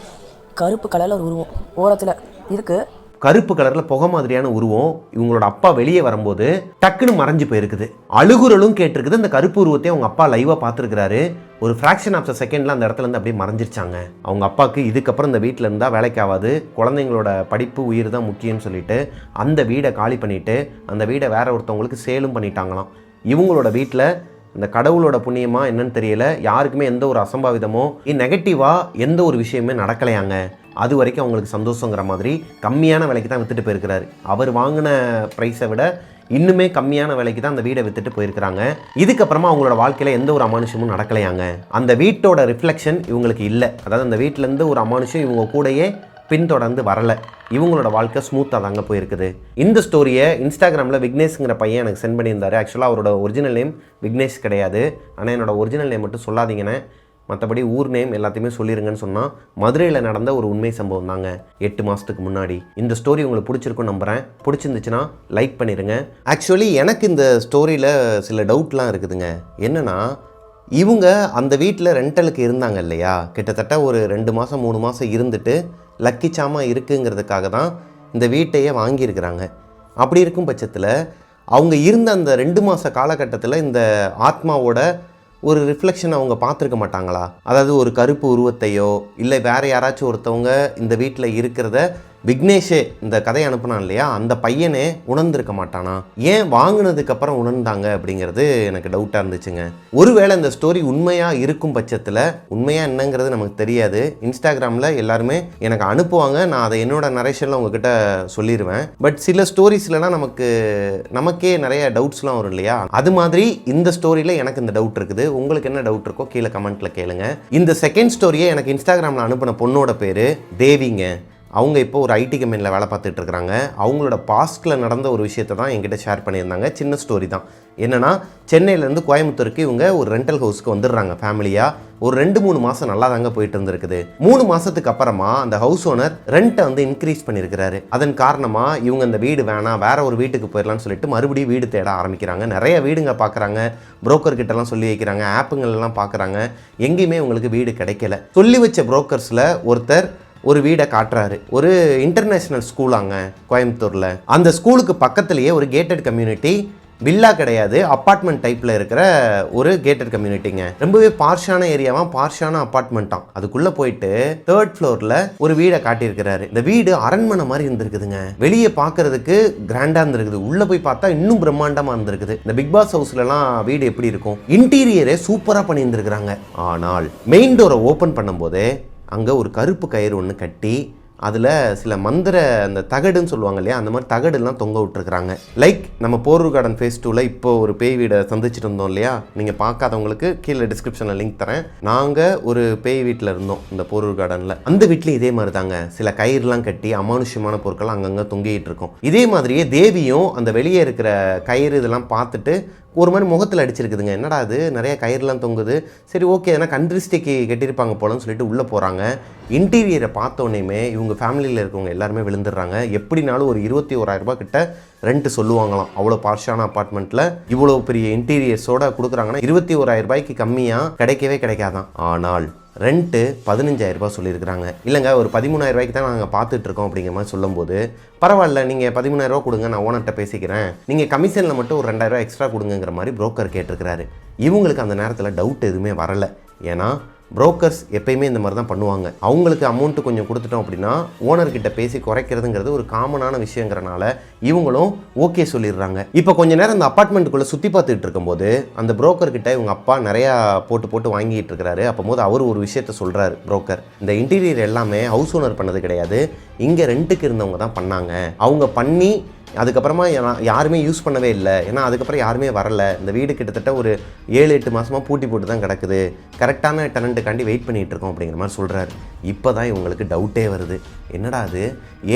கருப்பு கலரில் ஒரு உருவம் ஓரத்தில் இருக்குது. கருப்பு கலரில் புகை மாதிரியான உருவம் இவங்களோட அப்பா வெளியே வரும்போது டக்குன்னு மறைஞ்சு போயிருக்குது. அழுகுறலும் கேட்டிருக்குது. அந்த கருப்பு உருவத்தை அவங்க அப்பா லைவாக பார்த்துருக்கிறாரு. ஒரு ஃப்ராக்ஷன் ஆஃப் த செகண்டில் அந்த இடத்துல இருந்து அப்படியே மறைஞ்சிருச்சாங்க. அவங்க அப்பாவுக்கு இதுக்கப்புறம் இந்த வீட்டில் இருந்தால் வேலைக்கு ஆகாது, குழந்தைங்களோட படிப்பு உயிர் தான் முக்கியம்னு சொல்லிட்டு அந்த வீடை காலி பண்ணிவிட்டு அந்த வீடை வேற ஒருத்தவங்களுக்கு சேலும் பண்ணிட்டாங்களாம். இவங்களோட வீட்டில் இந்த கடவுளோட புண்ணியமாக என்னன்னு தெரியல, யாருக்குமே எந்த ஒரு அசம்பாவிதமோ நெகட்டிவாக எந்த ஒரு விஷயமே நடக்கலையாங்க. அது வரைக்கும் அவங்களுக்கு சந்தோஷங்கிற மாதிரி கம்மியான விலைக்கு தான் விற்றுட்டு போயிருக்கிறாரு. அவர் வாங்கின ப்ரைஸை விட இன்னுமே கம்மியான விலைக்கு தான் அந்த வீடை விற்றுட்டு போயிருக்கிறாங்க. இதுக்கப்புறமா அவங்களோட வாழ்க்கையில் எந்த ஒரு அமானுஷமும் நடக்கலையாங்க. அந்த வீட்டோட ரிஃப்ளெக்ஷன் இவங்களுக்கு இல்லை. அதாவது அந்த வீட்டிலேருந்து ஒரு அமானுஷம் இவங்க கூடயே பின்தொடர்ந்து வரலை. இவங்களோட வாழ்க்கை ஸ்மூத்தாக தாங்க போயிருக்குது. இந்த ஸ்டோரியை இன்ஸ்டாகிராமில் விக்னேஷ்ங்கிற பையன் எனக்கு சென்ட் பண்ணியிருந்தார். ஆக்சுவலாக அவரோட ஒரிஜினல் நேம் விக்னேஷ் கிடையாது. ஆனால் என்னோட ஒரிஜினல் நேம் மட்டும் சொல்லாதீங்கன்னு, மற்றபடி ஊர் நேம் எல்லாத்தையுமே சொல்லிடுங்கன்னு சொன்னால் மதுரையில் நடந்த ஒரு உண்மை சம்பவம் தாங்க 8 மாதத்துக்கு முன்னாடி. இந்த ஸ்டோரி உங்களுக்கு பிடிச்சிருக்குன்னு நம்புகிறேன். பிடிச்சிருந்துச்சுன்னா லைக் பண்ணிடுங்க. ஆக்சுவலி எனக்கு இந்த ஸ்டோரியில் சில டவுட்லாம் இருக்குதுங்க. என்னென்னா, இவங்க அந்த வீட்டில் ரெண்டலுக்கு இருந்தாங்க இல்லையா, கிட்டத்தட்ட ஒரு 2 மாதம் 3 மாதம் இருந்துட்டு லக்கி சாமா இருக்குங்கிறதுக்காக தான் இந்த வீட்டையே வாங்கியிருக்கிறாங்க. அப்படி இருக்கும் பட்சத்தில் அவங்க இருந்த அந்த 2 மாத காலகட்டத்தில் இந்த ஆத்மாவோட ஒரு ரிஃப்ளெக்ஷன் அவங்க பார்த்துருக்க மாட்டாங்களா? அதாவது ஒரு கருப்பு உருவத்தையோ இல்லை வேறு யாராச்சும் ஒருத்தவங்க இந்த வீட்டில் இருக்கிறத விக்னேஷே இந்த கதையை அனுப்புனான் இல்லையா, அந்த பையனே உணர்ந்திருக்க மாட்டானா? ஏன் வாங்கினதுக்கப்புறம் உணர்ந்தாங்க அப்படிங்கிறது எனக்கு டவுட்டாக இருந்துச்சுங்க. ஒருவேளை இந்த ஸ்டோரி உண்மையாக இருக்கும் பட்சத்தில், உண்மையாக என்னங்கிறது நமக்கு தெரியாது, இன்ஸ்டாகிராமில் எல்லாருமே எனக்கு அனுப்புவாங்க, நான் அதை என்னோட நரேஷனில் உங்ககிட்ட சொல்லிடுவேன். பட் சில ஸ்டோரிஸ்லாம் நமக்கே நிறைய டவுட்ஸ்லாம் வரும் இல்லையா, அது மாதிரி இந்த ஸ்டோரியில் எனக்கு இந்த டவுட் இருக்குது. உங்களுக்கு என்ன டவுட் இருக்கோ கீழே கமெண்ட்டில் கேளுங்க. இந்த செகண்ட் ஸ்டோரியை எனக்கு இன்ஸ்டாகிராமில் அனுப்பின பொண்ணோட பேர் தேவிங்க. அவங்க இப்போ ஒரு ஐடி கம்பெனியில் வேலை பார்த்துட்டு இருக்கிறாங்க. அவங்களோட பாஸ்ட்டில் நடந்த ஒரு விஷயத்தை தான் என்கிட்ட ஷேர் பண்ணியிருந்தாங்க. சின்ன ஸ்டோரி தான். என்னென்னா, சென்னையிலேருந்து கோயம்புத்தூருக்கு இவங்க ஒரு ரெண்டல் ஹவுஸ்க்கு வந்துடுறாங்க ஃபேமிலியாக. ஒரு 2-3 மாதம் நல்லா தாங்க போயிட்டு இருந்திருக்குது. 3 மாதத்துக்கு அப்புறமா அந்த ஹவுஸ் ஓனர் ரெண்ட்டை வந்து இன்க்ரீஸ் பண்ணியிருக்கிறாரு. அதன் காரணமாக இவங்க இந்த வீடு வேணாம், வேற ஒரு வீட்டுக்கு போயிடலான்னு சொல்லிட்டு மறுபடியும் வீடு தேட ஆரம்பிக்கிறாங்க. நிறைய வீடுங்க பார்க்குறாங்க, புரோக்கர் கிட்டலாம் சொல்லி வைக்கிறாங்க, ஆப்புங்கள்லாம் பார்க்குறாங்க. எங்கேயுமே உங்களுக்கு வீடு கிடைக்கல. சொல்லி வச்ச புரோக்கர்ஸில் ஒருத்தர் ஒரு வீடை காட்டுறாரு. ஒரு இன்டர்நேஷ்னல் ஸ்கூலாங்க கோயம்புத்தூரில். அந்த ஸ்கூலுக்கு பக்கத்துலேயே ஒரு கேட்டட் கம்யூனிட்டி, வில்லா கிடையாது, அப்பார்ட்மெண்ட் டைப்பில் இருக்கிற ஒரு கேட்டட் கம்யூனிட்டிங்க. ரொம்பவே பார்ஷான ஏரியாவாக, பார்ஷான அப்பார்ட்மெண்ட்டாம். அதுக்குள்ளே போயிட்டு 3rd ஃப்ளோரில் ஒரு வீடை காட்டியிருக்கிறாரு. இந்த வீடு அரண்மனை மாதிரி இருந்திருக்குதுங்க. வெளியே பார்க்கறதுக்கு கிராண்டாக இருந்திருக்குது, உள்ளே போய் பார்த்தா இன்னும் பிரம்மாண்டமாக இருந்திருக்குது. இந்த பிக் பாஸ் ஹவுஸ்லலாம் வீடு எப்படி இருக்கும், இன்டீரியரே சூப்பராக பண்ணியிருந்துருக்குறாங்க. ஆனால் மெயின் டோரை ஓப்பன் பண்ணும்போதே அங்கே ஒரு கருப்பு கயிறு ஒன்று கட்டி அதில் சில மந்திர அந்த தகடுன்னு சொல்லுவாங்க இல்லையா, அந்த மாதிரி தகடுலாம் தொங்க விட்டுருக்குறாங்க. லைக் நம்ம போரூர் கார்டன் ஃபேஸ் 2ல இப்போ ஒரு பேய் வீடை சந்திச்சுட்டு இருந்தோம் இல்லையா, நீங்கள் பார்க்காதவங்களுக்கு கீழே டிஸ்கிரிப்ஷனில் லிங்க் தரேன். நாங்கள் ஒரு பேய் வீட்டில் இருந்தோம் இந்த போரூர் கார்டனில். அந்த வீட்லேயும் இதே மாதிரி தாங்க சில கயிறுலாம் கட்டி அமானுஷ்யமான பொருட்கள் அங்கங்கே தொங்கிட்டு இருக்கும். இதே மாதிரியே தேவியும் அந்த வெளியே இருக்கிற கயிறு இதெல்லாம் பார்த்துட்டு ஒரு மாதிரி முகத்தில் அடிச்சிருக்குதுங்க. என்னடா அது நிறைய கயிறுலாம் தொங்குது, சரி ஓகே ஏன்னா கண்ட்ரிஸ்டிக்கு கட்டியிருப்பாங்க போலன்னு சொல்லிட்டு உள்ளே போகிறாங்க. இன்டீரியரை பார்த்தோன்னே இவங்க ஃபேமிலியில் இருக்கவங்க எல்லாருமே விழுந்துடுறாங்க. எப்படினாலும் ஒரு 21,000 ரூபாய் கிட்ட ரெண்ட் சொல்லுவாங்களாம். அவ்வளோ பார்ஷான அப்பார்ட்மெண்ட்டில் இவ்வளோ பெரிய இன்டீரியர்ஸோட கொடுக்குறாங்கன்னா 21,000 ரூபாய்க்கு கம்மியாக கிடைக்கவே கிடைக்காதான். ஆனால் ரெண்ட்டு 15,000 ரூபாய் சொல்லியிருக்கிறாங்க. இல்லைங்க ஒரு 13,000 ரூபாய்க்கு தான் நாங்கள் பார்த்துட்ருக்கோம் அப்படிங்கிற மாதிரி சொல்லும்போது, பரவாயில்ல நீங்கள் 13,000 ரூபா கொடுங்க, நான் ஓனர்கிட்ட பேசிக்கிறேன், நீங்கள் கமிஷனில் மட்டும் ஒரு 2,000 ரூபா எக்ஸ்ட்ரா கொடுங்கிற மாதிரி புரோக்கர் கேட்டிருக்கிறாரு. இவங்களுக்கு அந்த நேரத்தில் டவுட் எதுவுமே வரலை. ஏன்னா புரோக்கர்ஸ் எப்பயுமே இந்த மாதிரி தான் பண்ணுவாங்க. அவங்களுக்கு அமௌண்ட்டு கொஞ்சம் கொடுத்துட்டோம் அப்படின்னா ஓனர்கிட்ட பேசி குறைக்கிறதுங்கிறது ஒரு காமனான விஷயங்கிறனால இவங்களும் ஓகே சொல்லிடுறாங்க. இப்போ கொஞ்ச நேரம் இந்த அப்பார்ட்மெண்ட்டுக்குள்ளே சுற்றி பார்த்துட்டு இருக்கும்போது அந்த புரோக்கர்கிட்ட இவங்க அப்பா நிறையா போட்டு வாங்கிட்டு இருக்கிறாரு. அப்போது அவர் ஒரு விஷயத்த சொல்கிறாரு. புரோக்கர், இந்த இன்டீரியர் எல்லாமே ஹவுஸ் ஓனர் பண்ணது கிடையாது, இங்கே ரெண்ட்டுக்கு இருந்தவங்க தான் பண்ணாங்க. அவங்க பண்ணி அதுக்கப்புறமா யாருமே யூஸ் பண்ணவே இல்லை, ஏன்னா அதுக்கப்புறம் யாருமே வரலை. இந்த வீடு கிட்டத்தட்ட ஒரு 7-8 மாதமாக பூட்டி போட்டு தான் கிடக்குது, கரெக்டான டெனண்ட்டுக்காண்டி வெயிட் பண்ணிகிட்டு இருக்கோம் அப்படிங்கிற மாதிரி சொல்கிறாரு. இப்போ தான் இவங்களுக்கு டவுட்டே வருது. என்னடா அது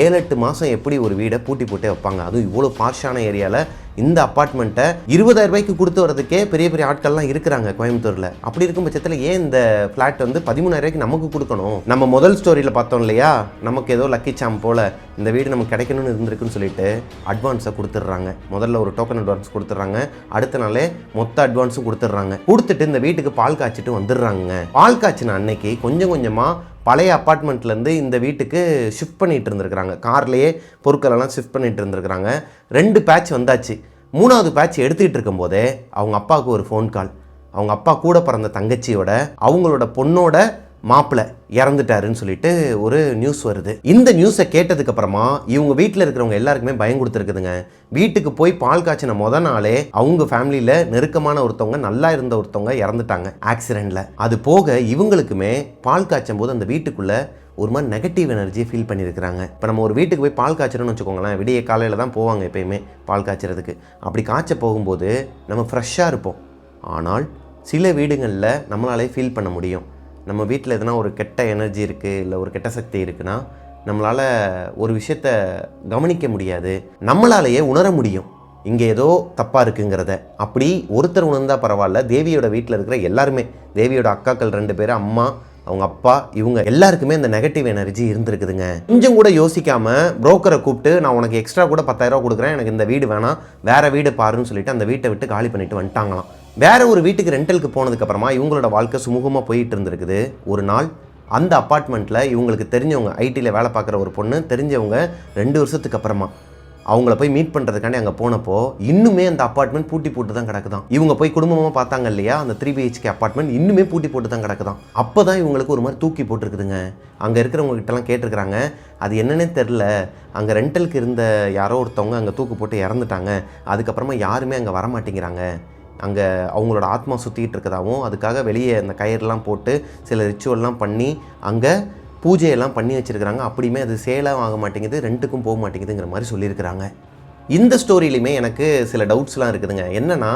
7-8 மாதம் எப்படி ஒரு வீடை பூட்டி போட்டே வைப்பாங்க, அதுவும் இவ்வளோ பார்ஷான ஏரியாவில். இந்த அப்பார்ட்மெண்ட்டை 20,000 ரூபாய்க்கு கொடுத்து வரதுக்கே பெரிய பெரிய ஆட்கள்லாம் இருக்கிறாங்க கோயம்புத்தூரில். அப்படி இருக்கும் பட்சத்தில் ஏன் இந்த ஃப்ளாட் வந்து 13,000 ரூபாய்க்கு நமக்கு கொடுக்கணும்? நம்ம முதல் ஸ்டோரியில் பார்த்தோம் இல்லையா, நமக்கு ஏதோ லக்கி சாம் போல் இந்த வீடு நமக்கு கிடைக்கணும்னு இருந்திருக்குன்னு சொல்லிட்டு அட்வான்ஸை கொடுத்துட்றாங்க. முதல்ல ஒரு டோக்கன் அட்வான்ஸ் கொடுத்துட்றாங்க, அடுத்த நாளே மொத்த அட்வான்ஸும் கொடுத்துட்றாங்க. கொடுத்துட்டு இந்த வீட்டுக்கு பால் காய்ச்சிட்டு வந்துடுறாங்க. பால் காய்ச்சின அன்னைக்கு கொஞ்சம் கொஞ்சமாக பழைய அப்பார்ட்மெண்ட்லேருந்து இந்த வீட்டுக்கு ஷிஃப்ட் பண்ணிகிட்டு இருந்திருக்கிறாங்க. கார்லேயே பொருட்களெல்லாம் ஷிஃப்ட் பண்ணிகிட்டு இருந்திருக்கிறாங்க. 2 பேட்ச் வந்தாச்சு. 3வது பேட்ச் எடுத்துக்கிட்டு இருக்கும்போதே அவங்க அப்பாவுக்கு ஒரு ஃபோன் கால். அவங்க அப்பா கூட பிறந்த தங்கச்சியோட அவங்களோட பொண்ணோட மாப்பிள்ளை இறந்துட்டாருன்னு சொல்லிட்டு ஒரு நியூஸ் வருது. இந்த நியூஸை கேட்டதுக்கு அப்புறமா இவங்க வீட்டில் இருக்கிறவங்க எல்லாருக்குமே பயம் கொடுத்துருக்குதுங்க. வீட்டுக்கு போய் பால் காய்ச்சின நாளே அவங்க ஃபேமிலியில் நெருக்கமான ஒருத்தவங்க, நல்லா இருந்த ஒருத்தவங்க இறந்துட்டாங்க ஆக்சிடெண்ட்டில். அது போக இவங்களுக்குமே பால் காய்ச்சும் போது அந்த வீட்டுக்குள்ளே ஒரு மாதிரி நெகட்டிவ் எனர்ஜியை ஃபீல் பண்ணியிருக்கிறாங்க. இப்போ நம்ம ஒரு வீட்டுக்கு போய் பால் காய்ச்சணும்னு வச்சுக்கோங்களேன், விடிய காலையில் தான் போவாங்க எப்பயுமே பால் காய்ச்சறதுக்கு. அப்படி காய்ச்ச போகும்போது நம்ம ஃப்ரெஷ்ஷாக இருப்போம். ஆனால் சில வீடுகளில் நம்மளாலே ஃபீல் பண்ண முடியும், நம்ம வீட்டில் எதனா ஒரு கெட்ட எனர்ஜி இருக்குது, இல்லை ஒரு கெட்ட சக்தி இருக்குன்னா நம்மளால் ஒரு விஷயத்தை கவனிக்க முடியாது, நம்மளாலேயே உணர முடியும் இங்கே ஏதோ தப்பாக இருக்குங்கிறத. அப்படி ஒருத்தர் உணர்ந்தால் பரவாயில்ல, தேவியோட வீட்டில் இருக்கிற எல்லாருமே, தேவியோட அக்காக்கள் 2 பேர், அம்மா, அவங்க அப்பா, இவங்க எல்லாருக்குமே இந்த நெகட்டிவ் எனர்ஜி இருந்திருக்குதுங்க. கொஞ்சம் கூட யோசிக்காமல் புரோக்கரை கூப்பிட்டு நான் உனக்கு எக்ஸ்ட்ரா கூட 10,000 ரூபா கொடுக்குறேன், எனக்கு இந்த வீடு வேணாம், வேறு வீடு பாருன்னு சொல்லிட்டு அந்த வீட்டை விட்டு காலி பண்ணிட்டு வந்துட்டாங்களாம். வேற ஒரு வீட்டுக்கு ரெண்டலுக்கு போனதுக்கப்புறமா இவங்களோட வாழ்க்கை சுமூகமாக போயிட்டு இருந்திருக்குது. ஒரு நாள் அந்த அப்பார்ட்மெண்ட்டில் இவங்களுக்கு தெரிஞ்சவங்க, ஐடியில் வேலை பார்க்குற ஒரு பொண்ணு, தெரிஞ்சவங்க 2 வருஷத்துக்கு அப்புறமா அவங்கள போய் மீட் பண்ணுறதுக்காண்டி அங்கே போனப்போ இன்னுமே அந்த அப்பார்ட்மெண்ட் பூட்டி போட்டு தான் கிடக்குதான். இவங்க போய் குடும்பமாக பார்த்தாங்க இல்லையா, அந்த 3 BHK அப்பார்ட்மெண்ட் இன்னுமே பூட்டி போட்டு தான் கிடக்குதான். அப்போ தான் இவங்களுக்கு ஒரு மாதிரி தூக்கி போட்டிருக்குதுங்க. அங்கே இருக்கிறவங்ககிட்டலாம் கேட்டிருக்கிறாங்க, அது என்னன்னே தெரில, அங்கே ரெண்டலுக்கு இருந்த யாரோ ஒருத்தவங்க அங்கே தூக்கு போட்டு இறந்துட்டாங்க, அதுக்கப்புறமா யாருமே அங்கே வரமாட்டேங்கிறாங்க, அங்கே அவங்களோட ஆத்மா சுற்றிக்கிட்டு இருக்கிறதாகவும், அதுக்காக வெளியே அந்த கயிறுலாம் போட்டு சில ரிச்சுவல்லாம் பண்ணி அங்கே பூஜையெல்லாம் பண்ணி வச்சுருக்கிறாங்க, அப்படியுமே அது சேலாக ஆக மாட்டேங்குது, ரெண்ட்டுக்கும் போக மாட்டேங்குதுங்கிற மாதிரி சொல்லியிருக்கிறாங்க. இந்த ஸ்டோரியிலுமே எனக்கு சில டவுட்ஸ்லாம் இருக்குதுங்க. என்னென்னா,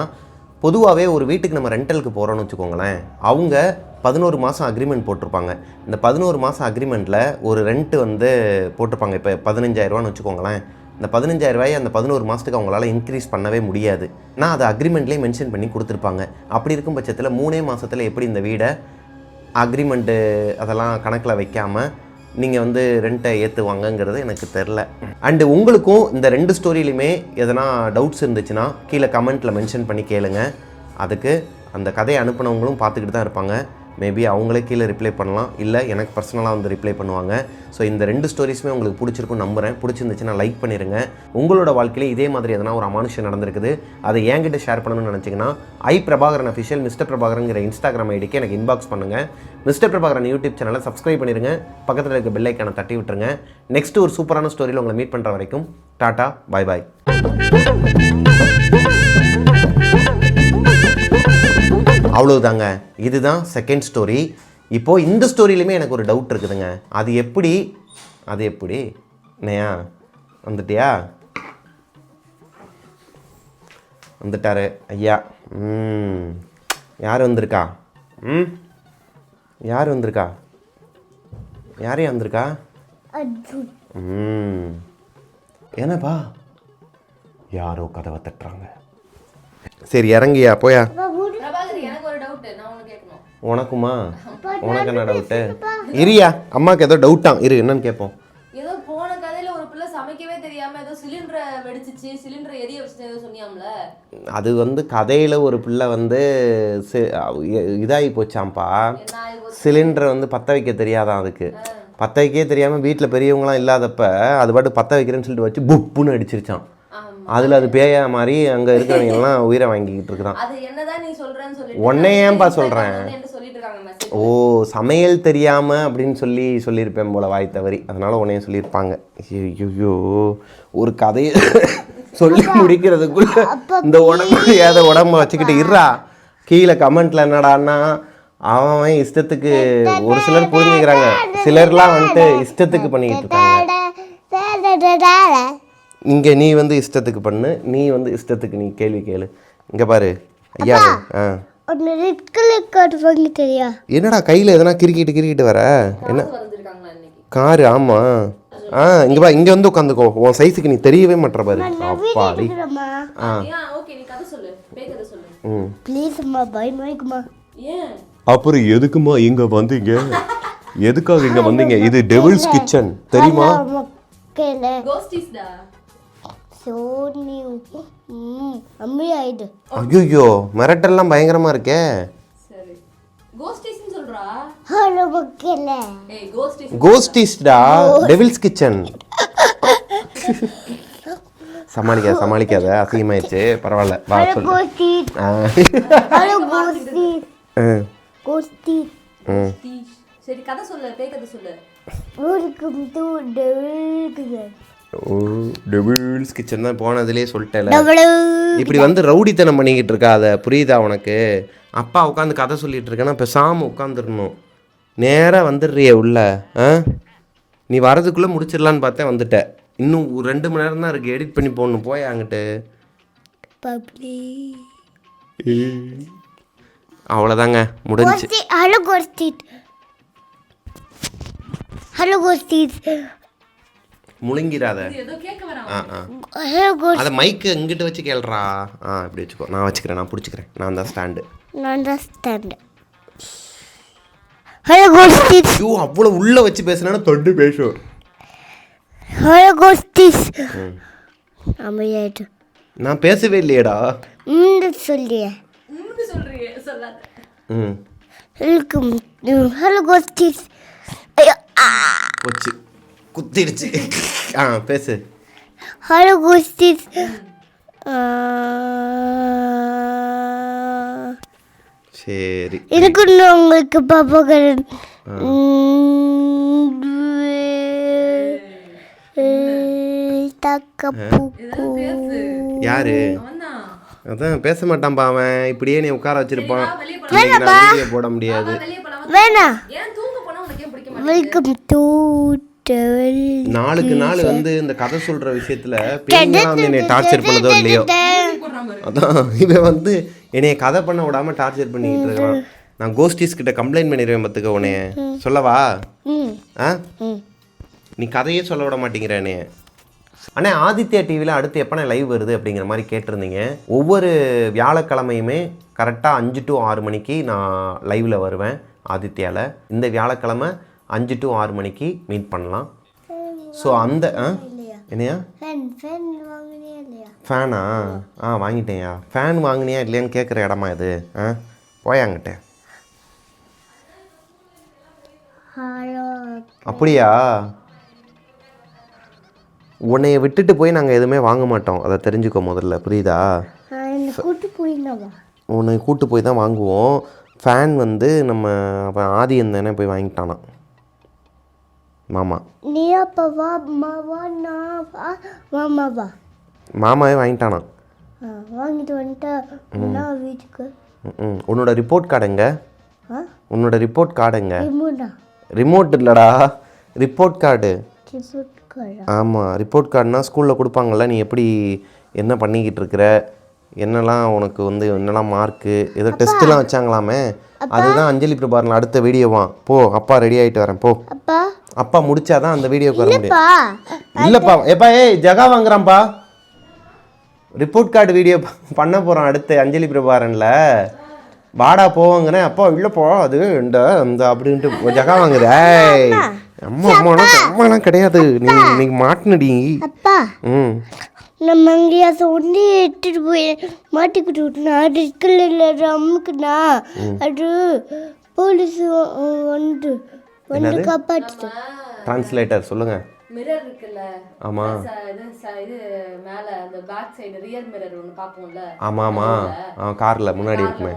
பொதுவாகவே ஒரு வீட்டுக்கு நம்ம ரெண்டலுக்கு போகிறோன்னு வச்சுக்கோங்களேன், அவங்க 11 மாதம் அக்ரிமெண்ட் போட்டிருப்பாங்க. இந்த 11 மாதம் அக்ரிமெண்ட்டில் ஒரு ரெண்ட்டு வந்து போட்டிருப்பாங்க. இப்போ 15,000 வச்சுக்கோங்களேன். இந்த 15,000 அந்த 11 மாதத்துக்கு அவங்களால இன்க்ரீஸ் பண்ணவே முடியாது. நான் அதை அக்ரிமெண்ட்லேயே மென்ஷன் பண்ணி கொடுத்துருப்பாங்க. அப்படி இருக்கும் பட்சத்தில் 3 மாதத்தில் எப்படி இந்த வீடை அக்ரிமெண்ட்டு அதெல்லாம் கணக்கில் வைக்காமல் நீங்கள் வந்து ரெண்ட்டை ஏற்றுவாங்கங்கிறது எனக்கு தெரில. அண்டு உங்களுக்கும் இந்த 2 ஸ்டோரியிலுமே எதனா டவுட்ஸ் இருந்துச்சுன்னா கீழே கமெண்ட்டில் மென்ஷன் பண்ணி கேளுங்க. அதுக்கு அந்த கதையை அனுப்பினவங்களும் பார்த்துக்கிட்டு தான் இருப்பாங்க. மேபி அவங்களே கீழே ரிப்ளை பண்ணலாம், இல்லை எனக்கு பர்சனலாக வந்து ரிப்ளை பண்ணுவாங்க. ஸோ இந்த 2 ஸ்டோரிஸுமே உங்களுக்கு பிடிச்சிருக்கும் நம்புகிறேன். பிடிச்சிருந்துச்சுன்னா லைக் பண்ணிடுங்க. உங்களோட வாழ்க்கையிலே இதே மாதிரி எதனா ஒரு அமானுஷம் நடந்திருக்குது, அதை என்கிட்ட ஷேர் பண்ணணும்னு நினச்சிங்கன்னா பிரபாகரன் அஃபிஷியல் மிஸ்டர் பிரபாகரங்கிற இன்ஸ்டாகிராம் ஐடிக்கு எனக்கு இன்பாக்ஸ் பண்ணுங்கள். மிஸ்டர் பிரபாகரன் யூடியூப் சேனலை சப்ஸ்கிரைப் பண்ணிடுங்க. பக்கத்தில் இருக்க பெல் ஐக்கானை தட்டி விட்டுருங்க. நெக்ஸ்ட் ஒரு சூப்பரான ஸ்டோரியில் உங்களை மீட் பண்ணுற வரைக்கும் டாட்டா, பாய் பாய். அவ்வளோதாங்க, இதுதான் செகண்ட் ஸ்டோரி. இப்போது இந்த ஸ்டோரியிலுமே எனக்கு ஒரு டவுட் இருக்குதுங்க. அது எப்படி நையா வந்துட்டியா? வந்துட்டாரு ஐயா. யார் வந்திருக்கா? யார் வந்திருக்கா? யாரையா வந்திருக்கா? என்னப்பா யாரோ கதவை தட்டுறாங்க. சரி இறங்கியா, போயா. உனக்குமா? உனக்கு என்ன டவுட்டு? இரியா, அம்மாவுக்கு ஏதோ டவுட்டா, இரு என்னன்னு கேட்போம். ஏதோ போன கதையில ஒரு பிள்ளை சமைக்கவே தெரியாம ஏதோ சிலிண்டரை வெடிச்சிச்சு, சிலிண்டரை எரிய வச்சு ஏதோ சொன்னியாம்ல. அது வந்து கதையில ஒரு பிள்ளை வந்து இதாகி போச்சாம்ப்பா. சிலிண்டரை வந்து பற்ற வைக்க தெரியாதான், அதுக்கு பற்ற வைக்கவே தெரியாமல் வீட்டில் பெரியவங்களாம் இல்லாதப்ப அது பாட்டு பற்ற வைக்கிறேன்னு சொல்லிட்டு வச்சு புப்புன்னு அடிச்சிருச்சான். அதில் அது பேயா மாதிரி அங்கே இருக்கிறவங்கலாம் உயிரை வாங்கிக்கிட்டு இருக்கிறான். உன்னை ஏன்பா சொல்கிறேன்? ஓ, சமையல் தெரியாமல் அப்படின்னு சொல்லியிருப்பேன் போல் வாய் தவறி, அதனால் உன்னையும் சொல்லியிருப்பாங்க. ஐயோ, ஒரு கதையை சொல்லி முடிக்கிறதுக்குள்ள இந்த உடம்பை வச்சுக்கிட்டு இருறா. கீழே கமெண்ட்டில் என்னடான்னா, அவன் இஷ்டத்துக்கு, ஒரு சிலர் புரிஞ்சுக்கிறாங்க, சிலர்லாம் வந்துட்டு இஷ்டத்துக்கு பண்ணிக்கிட்டு இருக்காங்க. இங்கே நீ வந்து இஷ்டத்துக்கு பண்ணு, நீ வந்து இஷ்டத்துக்கு நீ கேள்வி கேளு. இங்கே பாரு ஐயா. என்னடா கையில் எதனா கிரிக்கிட்டு வர? என்ன காரு? ஆமாம். இங்கே பா, இங்கே வந்து உட்காந்துக்கோ, உன் சைஸுக்கு நீ தெரியவே மாட்டேற பாரு. அப்பாடி. அப்புறம் எதுக்குமா இங்கே வந்தீங்க? எதுக்காக இங்கே வந்தீங்க? இது டெவில்ஸ் கிச்சன் தெரியுமா? ஐயோ, மிரட்டெல்லாம் பயங்கரமா இருக்கே. கோஸ்டிஸ்டா, டெவில்ஸ் கிச்சன். சமாளிக்காத, அசிங்கமாயிடுச்சு. பரவாயில்ல, வா சொல்லு. சரி கதை சொல்லு, பேய் கதை சொல்லு. Welcome to Devil's Kitchen. ஓ டெவில்ஸ் கிச்சன் தான் போனதுலேயே சொல்லிட்டேல. இப்படி வந்து ரவுடித்தனம் பண்ணிக்கிட்டு இருக்காத, புரியுதா உனக்கு? அப்பா உட்காந்து கதை சொல்லிட்டு இருக்கேன்னா பேசாமல் உட்காந்துடணும். நேராக வந்துடுறிய உள்ள. நீ வரதுக்குள்ளே முடிச்சிடலான்னு பார்த்தேன், வந்துட்டேன். இன்னும் 2 மணி நேரம் தான் இருக்குது, எடிட் பண்ணி போடணும். போய் அங்கிட்டு அவ்வளோதாங்க, முடிஞ்சு. Hello, Ghosties. Hello, Ghosties. முழுங்கிறாத. ஏதோ கேட்க வரான். Hello, Ghosties. அதை மைக்கு இங்கிட்டு வச்சு கேள்றா. இப்படி வச்சுக்கோ, நான் வச்சுக்கிறேன், நான் பிடிச்சிக்கிறேன், நான் தான் ஸ்டாண்டு. Understand. Hello, Ghosties. ஐயோ, அவ்வளோ உள்ளே வச்சு பேசுனா தொண்டு பேசும். Hello, Ghosties. அமையாயிட்டு நான் பேசவே இல்லையேடா. சொல்லியே சொல்றியே, சொல்லாத. வெல்கம். Hello ghost is. போச்சு, குத்திடுச்சு. பேசு. Hello ghost is. சரி, எனக்கு உங்களுக்கு பாப்பாக்கரன் யாரு? அவன்தான். அதான் பேச மாட்டான்பா அவன். இப்படியே நீ உட்கார வச்சிருப்பான். வீடியோ போட முடியாது. வெளியே போலாம். வேணாம். ஏன் தூங்க போனா உனக்கு ஏன் பிடிக்க மாட்டேங்குது? வெல்கம் டு நாளுக்கு நாள் வந்து இந்த கதை சொல்ற விஷயத்துல பேய்ங்களாம் வந்து என்னை டார்ச்சர் பண்ணதோ இல்லையோ. போடுறான் பாரு. அதான் இவன் வந்து என்னைய கதை பண்ண விடாம டார்ச்சர் பண்ணிக்கிட்டு இருக்கான். நான் கோஸ்டிஸ் கிட்ட கம்ப்ளைண்ட் பண்ணிடுவேன் பார்த்துக்க உன்னைய. சொல்லவா? நீ கதையே சொல்ல விட மாட்டேங்கிற என்னைய. அண்ணே, ஆதித்யா டிவியில் அடுத்து எப்போனா லைவ் வருது அப்படிங்கிற மாதிரி கேட்டிருந்தீங்க. ஒவ்வொரு வியாழக்கிழமையுமே கரெக்டாக 5 to 6 மணிக்கு நான் லைவில் வருவேன் ஆதித்யாவில். இந்த வியாழக்கிழமை 5 to 6 மணிக்கு மீட் பண்ணலாம். ஸோ அந்த என்னையா ஃபேனா? வாங்கிட்டேன்யா. ஃபேன் வாங்கினியா இல்லையான்னு கேட்குற இடமா இது? போயாங்கிட்டேன். அப்படியா? உன்னைய விட்டுட்டு போய் நாங்கள் எதுவுமே வாங்க மாட்டோம், அதை தெரிஞ்சுக்கோ முதல்ல, புரியுதா? உன்னை கூட்டு போய் தான் வாங்குவோம். ஃபேன் வந்து நம்ம அவன் ஆதி தானே போய் வாங்கிட்டானா மாமா. மாமாவே வாங்கிட்டானா? வாங்கிட்டு வந்துட்டா வீட்டுக்கு. உன்னோட ரிப்போர்ட் கார்டு எங்க? உன்னோட ரிப்போர்ட் கார்டு எங்க? ரிமோட் இல்லைடா, ரிப்போர்ட் கார்டு. ஆமாம், ரிப்போர்ட் கார்டுனா ஸ்கூலில் கொடுப்பாங்கள்ல, நீ எப்படி என்ன பண்ணிக்கிட்டு இருக்கிற, என்னெல்லாம் உனக்கு வந்து என்னெல்லாம் மார்க்கு, ஏதோ டெஸ்ட்லாம் வச்சாங்களாமே, அதுதான் அஞ்சலி பிரபாரன் அடுத்த வீடியோவா. போ, அப்பா ரெடி ஆகிட்டு வரேன், போ. அப்பா முடிச்சாதான் அந்த வீடியோக்கு வர முடியும். இல்லைப்பா, எப்பா ஜகா வாங்குறான்ப்பா. ரிப்போர்ட் கார்டு வீடியோ பண்ண போகிறோம் அடுத்து அஞ்சலி பிரபாரனில். வாடா போவாங்கிறேன். அப்பா இல்லைப்பா, அது இந்த அப்படின்ட்டு ஜகா வாங்குது. அம்மாலாம் கிடையாது, நீங்க மாட்டினடி. நம்ம அங்கேயா சொல்லி எடுத்துட்டு போய் மாட்டிக்கிட்டு விட்டுனா அது இருக்குல்ல அம்முக்குண்ணா, அது போலீஸ் வந்து காப்பாற்றிட்டு. டிரான்ஸ்லேட்டர் சொல்லுங்க. மிரர் இருக்குல்ல, ஆமா, இது மேல அந்த பேக் சைடு ரியர் மிரர் ஒன்னு பாப்போம்ல. ஆமா கார்ல முன்னாடி இருக்குமே,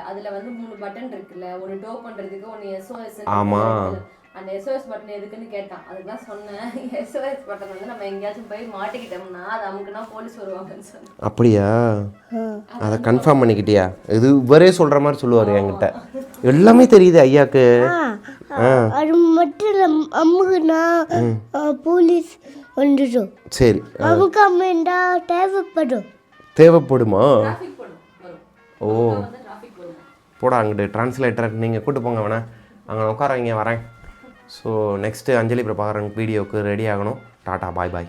அதுல வந்து 3 பட்டன் இருக்குல்ல, ஒரு டோ பண்றதுக்கு, ஒன்னு SOS. ஆமா, அந்த SOS பட்டன் எதுக்குன்னு கேட்டான். அதுதான் சொன்னேன், SOS பட்டன் வந்து நம்ம எங்கேயாச்சும் போய் மாட்டிக்கிட்டோம்னா அது அமுக்குனா போலீஸ் வருவாங்கன்னு சொன்னேன். அப்படியா? அதை கன்ஃபார்ம் பண்ணிக்கிட்டியா? இது இவரே சொல்ற மாதிரி சொல்லுவாரு என்கிட்ட. எல்லாமே தெரியுது ஐயாக்கு. அது மட்டும் அம்முக்குனா போலீஸ் வந்துடும். சரி, அமுக்காமண்டா தேவைப்படுமா? ஓ, டிராஃபிக் வரும். போடா அங்கிட்டு டிரான்ஸ்லேட்டர் நீங்கள் கூட்டு போங்க வேணா, அங்கே உட்கார, இங்கே வரேன். ஸோ நெக்ஸ்ட்டு அஞ்சலி பிரபாகரன் வீடியோவுக்கு ரெடி ஆகணும். டாட்டா, பாய் பாய்.